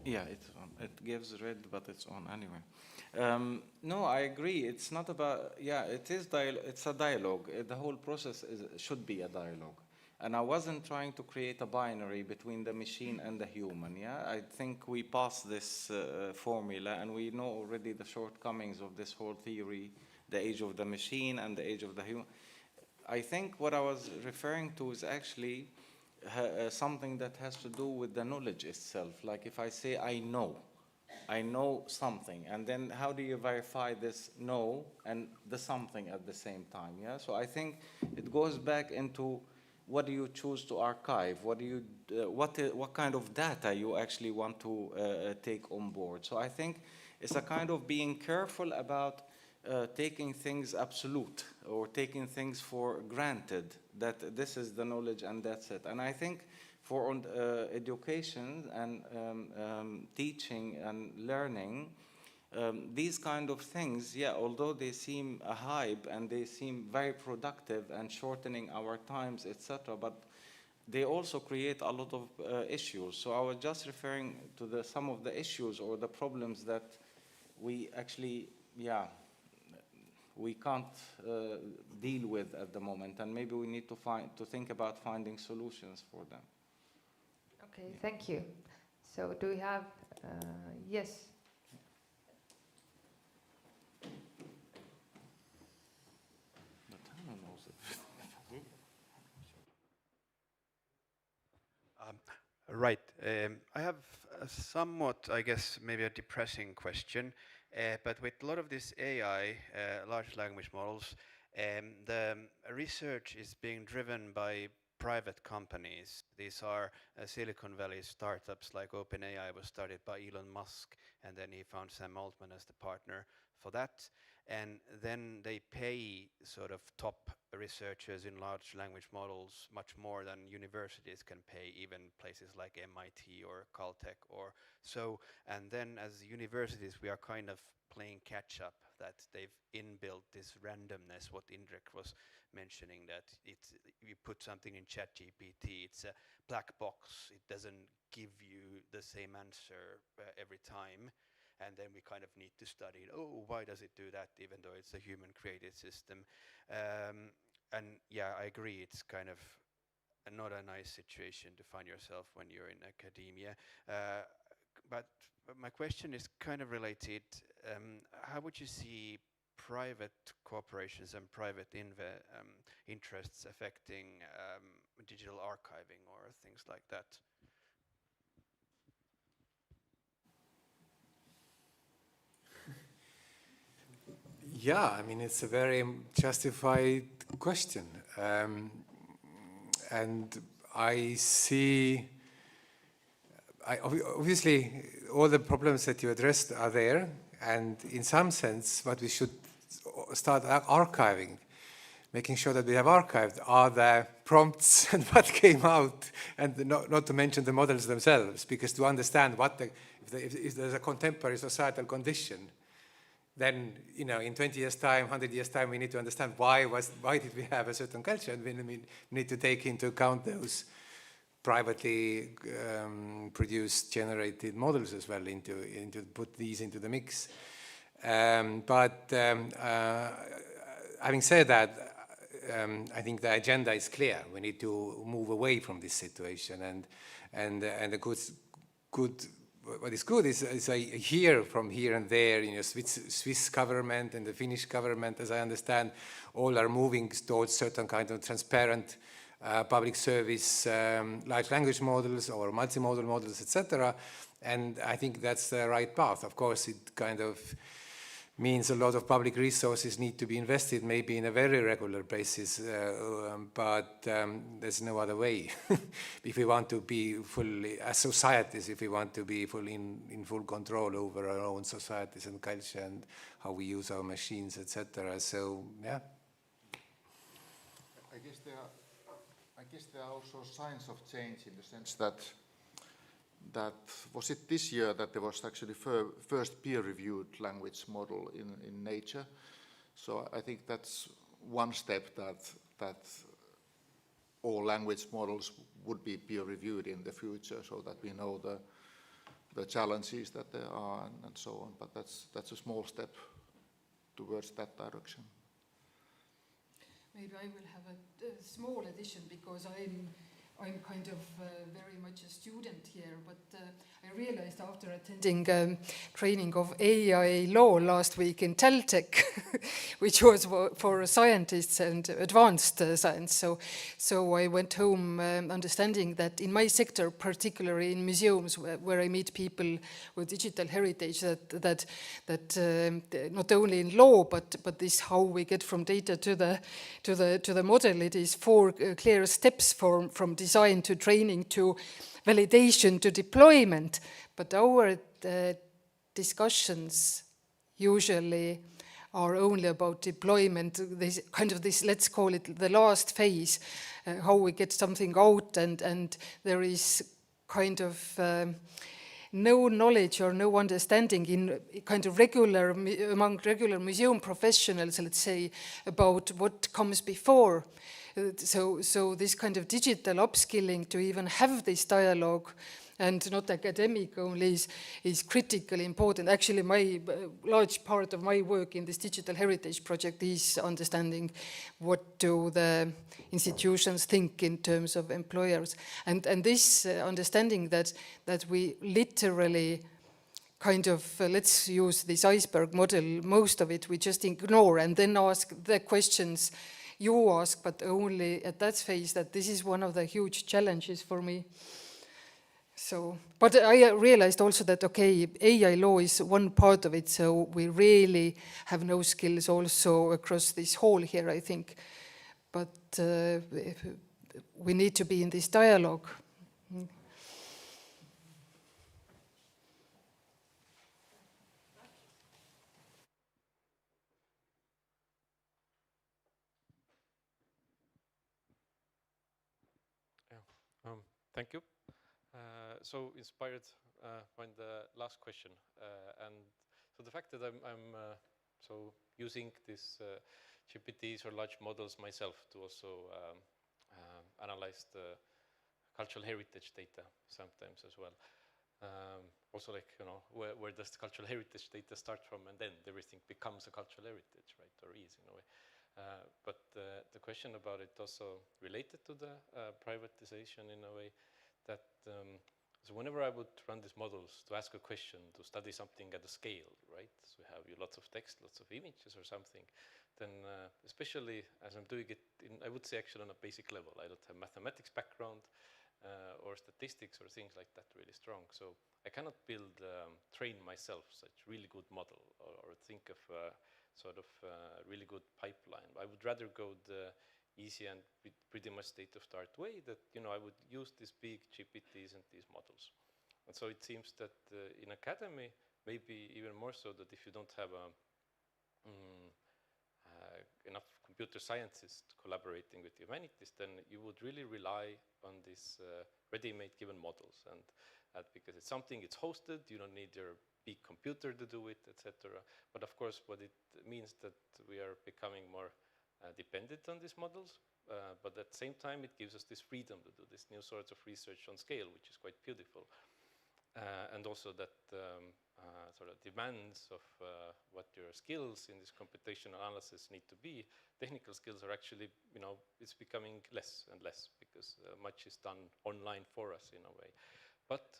Yeah, it's on. It gives red, but it's on anyway. No, I agree. It's not about, yeah, it is it's a dialogue. The whole process should be a dialogue. And I wasn't trying to create a binary between the machine and the human, yeah? I think we passed this formula, and we know already the shortcomings of this whole theory, the age of the machine and the age of the human. I think what I was referring to is actually something that has to do with the knowledge itself. Like if I say I know something, and then how do you verify this know and the something at the same time, yeah? So I think it goes back into what do you choose to archive? What do you, what kind of data you actually want to take on board? So I think it's a kind of being careful about taking things absolute or taking things for granted, that this is the knowledge and that's it. And I think for education and teaching and learning, these kind of things, yeah, although they seem a hype and they seem very productive and shortening our times, etc., but they also create a lot of issues. So I was just referring to some of the issues or the problems that we actually, yeah, we can't deal with at the moment, and maybe we need to think about finding solutions for them. Okay, thank you. So do we have, yes? Right. I have a somewhat, I guess, maybe a depressing question. But with a lot of this AI, large language models, the research is being driven by private companies. These are Silicon Valley startups, like OpenAI was started by Elon Musk, and then he found Sam Altman as the partner for that. And then they pay sort of top researchers in large language models much more than universities can pay, even places like MIT or Caltech or so. And then as universities, we are kind of playing catch up, that they've inbuilt this randomness, what Indrek was mentioning, that you put something in ChatGPT, it's a black box, it doesn't give you the same answer every time, and then we kind of need to study, oh, why does it do that, even though it's a human created system. And yeah, I agree, it's kind of not a nice situation to find yourself when you're in academia. But my question is kind of related. How would you see private corporations and private interests affecting digital archiving or things like that? Yeah, I mean, it's a very justified question. And I see, obviously, all the problems that you addressed are there. And in some sense, what we should start archiving, making sure that we have archived, are the prompts and what came out, and not to mention the models themselves, because to understand what if there's a contemporary societal condition, then, you know, in 20 years' time, 100 years' time, we need to understand why did we have a certain culture, and we need to take into account those privately produced, generated models as well, put these into the mix. But having said that, I think the agenda is clear. We need to move away from this situation, and the what is good is I hear from here and there, you know, Swiss government and the Finnish government, as I understand, all are moving towards certain kind of transparent public service large language models or multimodal models, etc. And I think that's the right path. Of course, it kind of means a lot of public resources need to be invested, maybe in a very regular basis, but there's no other way. If we want to be fully, as societies, if we want to be fully in full control over our own societies and culture and how we use our machines, etc. So, yeah. I guess there are also signs of change in the sense that was it this year that there was actually first peer-reviewed language model in Nature. So I think that's one step that all language models would be peer-reviewed in the future, so that we know the challenges that there are and so on. But that's a small step towards that direction. Maybe I will have a small addition, because I'm kind of very much a student here, but I realized after attending training of AI law last week in Teltech, which was for scientists and advanced science. So I went home understanding that in my sector, particularly in museums where I meet people with digital heritage, that not only in law, but this how we get from data to the model, it is 4 clear steps from design to training to validation to deployment. But our discussions usually are only about deployment, this let's call it the last phase, how we get something out, and there is kind of no knowledge or no understanding in kind of among regular museum professionals, let's say, about what comes before. So this kind of digital upskilling to even have this dialogue, and not academic only, is critically important. Actually, my large part of my work in this digital heritage project is understanding what do the institutions think in terms of employers. And this understanding that we literally kind of, let's use this iceberg model, most of it we just ignore and then ask the questions you ask, but only at that phase, that this is one of the huge challenges for me. So, but I realized also that, okay, AI law is one part of it, so we really have no skills also across this whole here, I think. But we need to be in this dialogue. Thank you. So inspired by the last question, and So the fact that I'm so using these GPTs or large models myself to also analyze the cultural heritage data sometimes as well. Also, like, you know, where does the cultural heritage data start from, and then everything becomes a cultural heritage, right, or is in a way. But the question about it also related to the privatization in a way that so whenever I would run these models to ask a question, to study something at a scale, right, so we have lots of text, lots of images or something, then especially as I'm doing it in, I would say actually on a basic level, I don't have mathematics background or statistics or things like that really strong. So I cannot build, train myself such really good model or think of sort of really good pipeline. I would rather go the easy and pretty much state-of-the-art way that, you know, I would use these big GPTs and these models. And so it seems that in academy, maybe even more so, that if you don't have enough computer scientists collaborating with humanities, then you would really rely on these ready-made given models. And because it's something, it's hosted, you don't need your big computer to do it, etc. But of course, what it means that we are becoming more dependent on these models, but at the same time, it gives us this freedom to do this new sorts of research on scale, which is quite beautiful. And also that sort of demands of what your skills in this computational analysis need to be. Technical skills are actually, you know, it's becoming less and less because much is done online for us in a way. But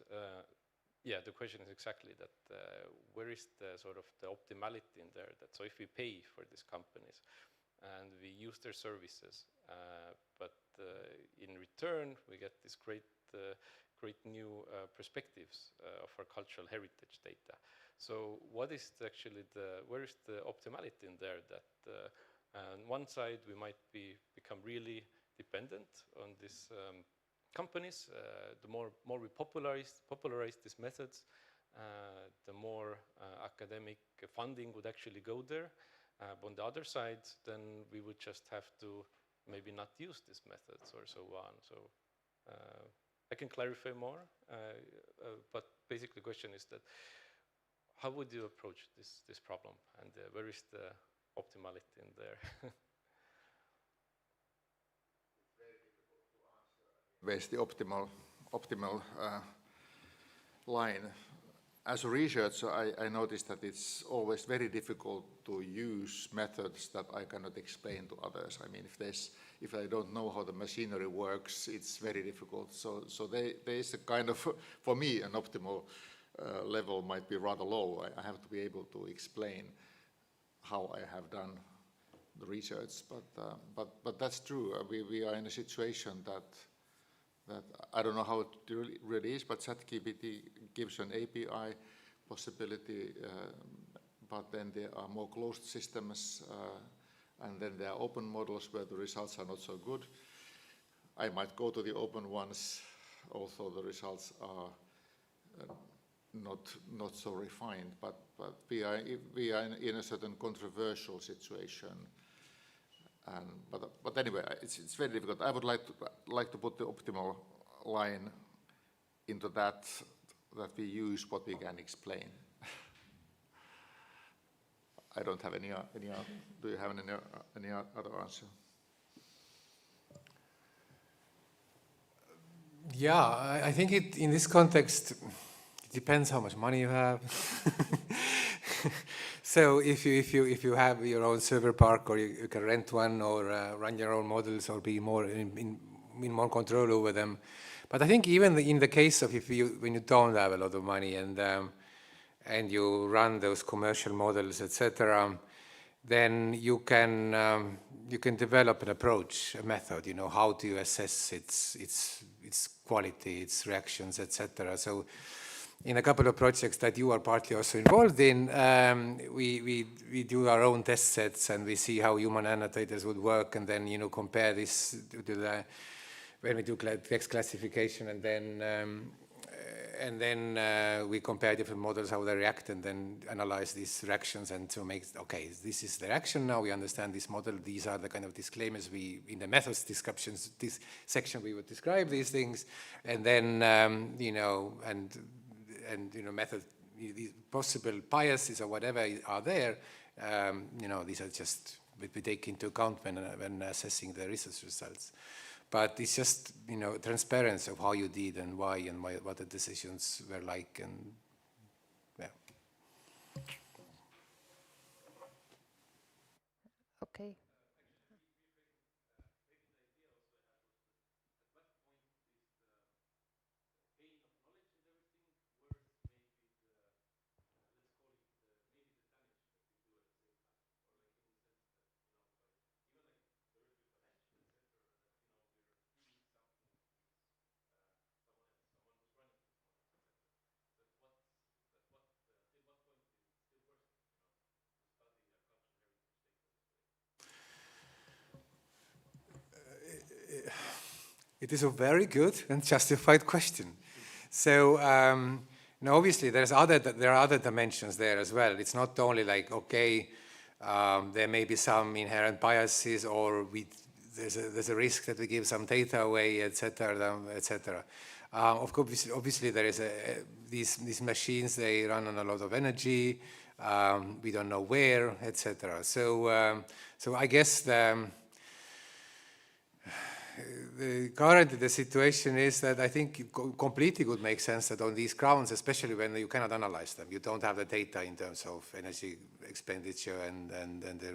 yeah, the question is exactly that, where is the sort of the optimality in there? That, so if we pay for these companies and we use their services, but in return we get this great new perspectives of our cultural heritage data. So what is actually where is the optimality in there? That on one side we might become really dependent on these companies. The more we popularize these methods, the more academic funding would actually go there. But on the other side, then we would just have to maybe not use these methods or so on. So I can clarify more, but basically the question is that how would you approach this problem, and where is the optimality in there? Where's the optimal line? As a researcher, I noticed that it's always very difficult to use methods that I cannot explain to others. I mean, if I don't know how the machinery works, it's very difficult. So there is a kind of, for me, an optimal level might be rather low. I have to be able to explain how I have done the research, but that's true. We are in a situation that I don't know how it really is, but ChatGPT gives an API possibility, but then there are more closed systems, and then there are open models where the results are not so good. I might go to the open ones, although the results are not so refined, but we are in a certain controversial situation. But anyway, it's very difficult. I would like to put the optimal line into that we use what we can explain. I don't have any do you have any other answer? Yeah, I think in this context, it depends how much money you have. So if you have your own server park, or you can rent one, or run your own models, or be more in more control over them. But I think even in the case of when you don't have a lot of money and you run those commercial models, etc., then you can develop an approach, a method. You know, how do you assess its quality, its reactions, etc. So in a couple of projects that you are partly also involved in, we do our own test sets, and we see how human annotators would work, and then, you know, compare this to when we do text classification, and then we compare different models, how they react, and then analyze these reactions, and to make, okay, this is the reaction now, we understand this model, these are the kind of disclaimers in the methods descriptions, this section we would describe these things, and then, you know, and you know, these possible biases or whatever are there, you know, these are just what we take into account when assessing the research results. But it's just, you know, transparency of how you did and why what the decisions were like, and yeah. Okay. It is a very good and justified question. So, now obviously there are other dimensions there as well. It's not only like, okay, there may be some inherent biases, or there's a risk that we give some data away, etc., etc. Of course, obviously there is these machines, they run on a lot of energy. We don't know where, etc. So, so I guess currently the situation is that I think it completely would make sense that on these grounds, especially when you cannot analyze them, you don't have the data in terms of energy expenditure and the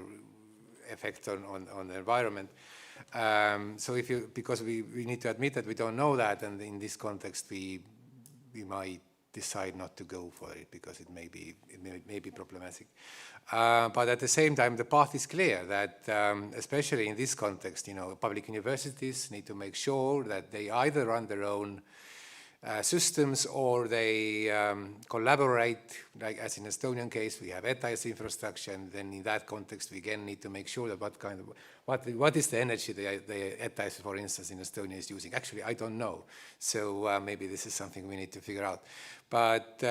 effect on the environment. So because we need to admit that we don't know that, and in this context we might decide not to go for it because it may be problematic. But at the same time, the path is clear that, especially in this context, you know, public universities need to make sure that they either run their own systems or they collaborate, like as in Estonian case, we have ETA's infrastructure, and then in that context, we again need to make sure that what is the energy the ETA's, for instance, in Estonia is using. Actually, I don't know. So maybe this is something we need to figure out. But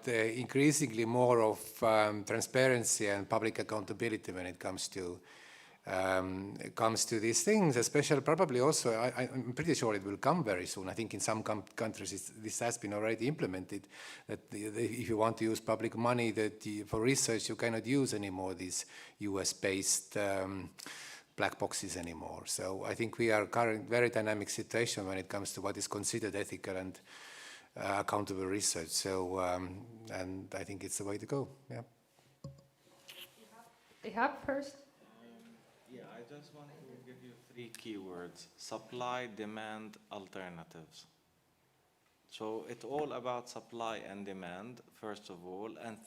increasingly more of transparency and public accountability when it comes to these things, especially probably also, I'm pretty sure it will come very soon. I think in some countries this has been already implemented, that if you want to use public money for research, you cannot use anymore these US-based black boxes anymore. So I think we are currently in a very dynamic situation when it comes to what is considered ethical and accountable research. So, and I think it's the way to go, yeah. DIGHT-Hub first. Yeah, I just want to give you 3 keywords: supply, demand, alternatives. So it's all about supply and demand, first of all, and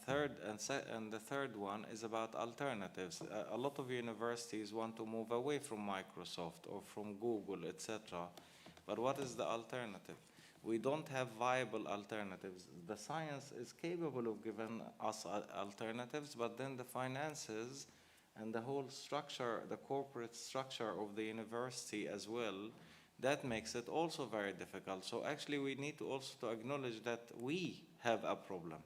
the third one is about alternatives. A lot of universities want to move away from Microsoft or from Google, etc. But what is the alternative? We don't have viable alternatives. The science is capable of giving us alternatives, but then the finances and the whole structure, the corporate structure of the university as well, that makes it also very difficult. So actually we need to also to acknowledge that we have a problem.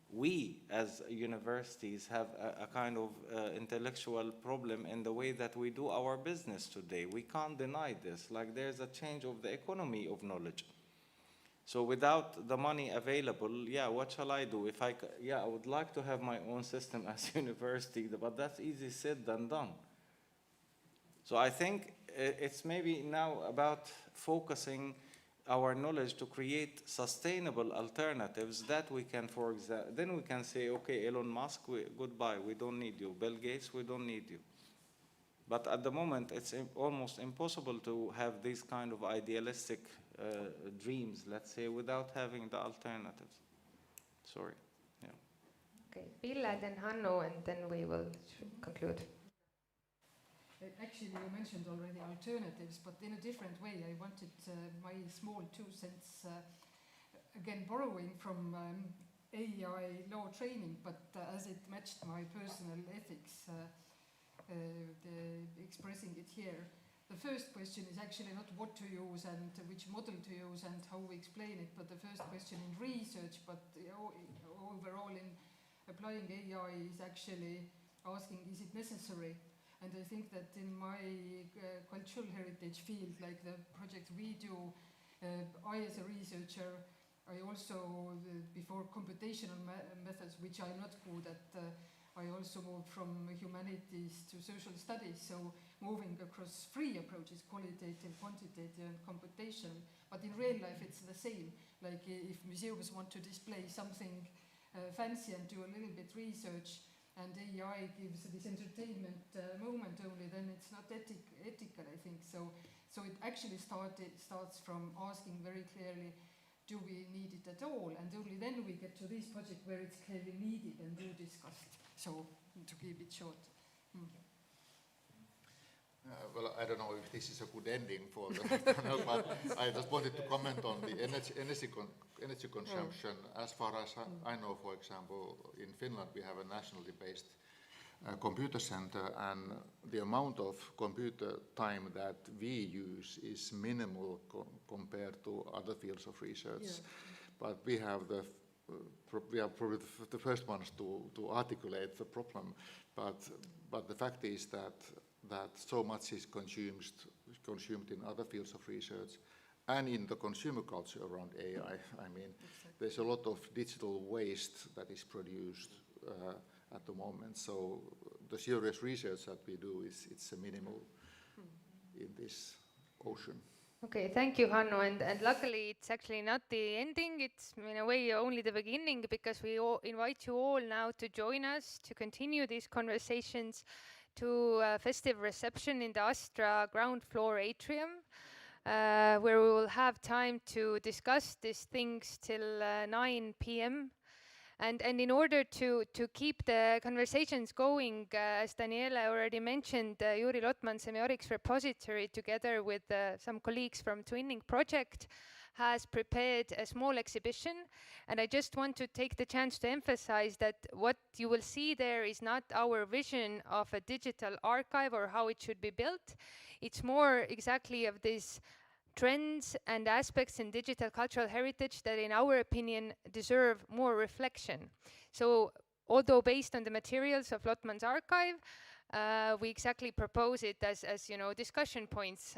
We as universities have a kind of intellectual problem in the way that we do our business today. We can't deny this. Like, there's a change of the economy of knowledge. So without the money available, yeah, what shall I do? I would like to have my own system as university, but that's easy said than done. So I think it's maybe now about focusing our knowledge to create sustainable alternatives that we can, for example, then we can say, okay, Elon Musk, goodbye, we don't need you. Bill Gates, we don't need you. But at the moment, it's almost impossible to have these kind of idealistic dreams, let's say, without having the alternatives. Sorry. Yeah. Okay, Ville, then Hannu, and then we will conclude. Actually, you mentioned already alternatives, but in a different way. I wanted my small 2 cents, again, borrowing from AI law training, but as it matched my personal ethics, expressing it here. The first question is actually not what to use and which model to use and how we explain it, but the first question in research, but overall in applying AI is actually asking, is it necessary? And I think that in my cultural heritage field, like the project we do, I as a researcher I also, before computational methods, which I'm not good at, I also moved from humanities to social studies, so moving across three approaches, qualitative, quantitative, and computational. But in real life, it's the same. Like if museums want to display something fancy and do a little bit research, and AI gives this entertainment moment only, then it's not ethical, I think. So it actually starts from asking very clearly, do we need it at all? And only then we get to this project where it's clearly needed and do discussed. So to keep it short. Well, I don't know if this is a good ending for the panel, but I just wanted to comment on the energy consumption. As far as I know, for example, in Finland we have a nationally based computer center, and the amount of computer time that we use is minimal compared to other fields of research. Yeah. But we have we are probably the first ones to articulate the problem. But the fact is that so much is consumed in other fields of research and in the consumer culture around AI. I mean, there's a lot of digital waste that is produced at the moment. So the serious research that we do it's a minimal in this ocean. Okay, thank you, Hannu. And luckily, it's actually not the ending. It's in a way only the beginning, because we all invite you all now to join us to continue these conversations to a festive reception in the Astra ground floor atrium, where we will have time to discuss these things till 9 p.m. And in order to keep the conversations going, as Daniela already mentioned, Juri Lotman Semiotics Repository, together with some colleagues from Twinning Project, has prepared a small exhibition. And I just want to take the chance to emphasize that what you will see there is not our vision of a digital archive or how it should be built. It's more exactly of this trends and aspects in digital cultural heritage that, in our opinion, deserve more reflection. So, although based on the materials of Lotman's archive, we exactly propose it as you know, discussion points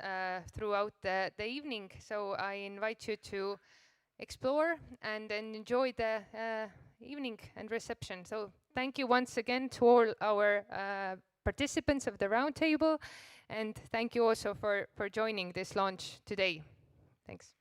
throughout the evening. So I invite you to explore and enjoy the evening and reception. So thank you once again to all our participants of the roundtable, and thank you also for joining this launch today. Thanks.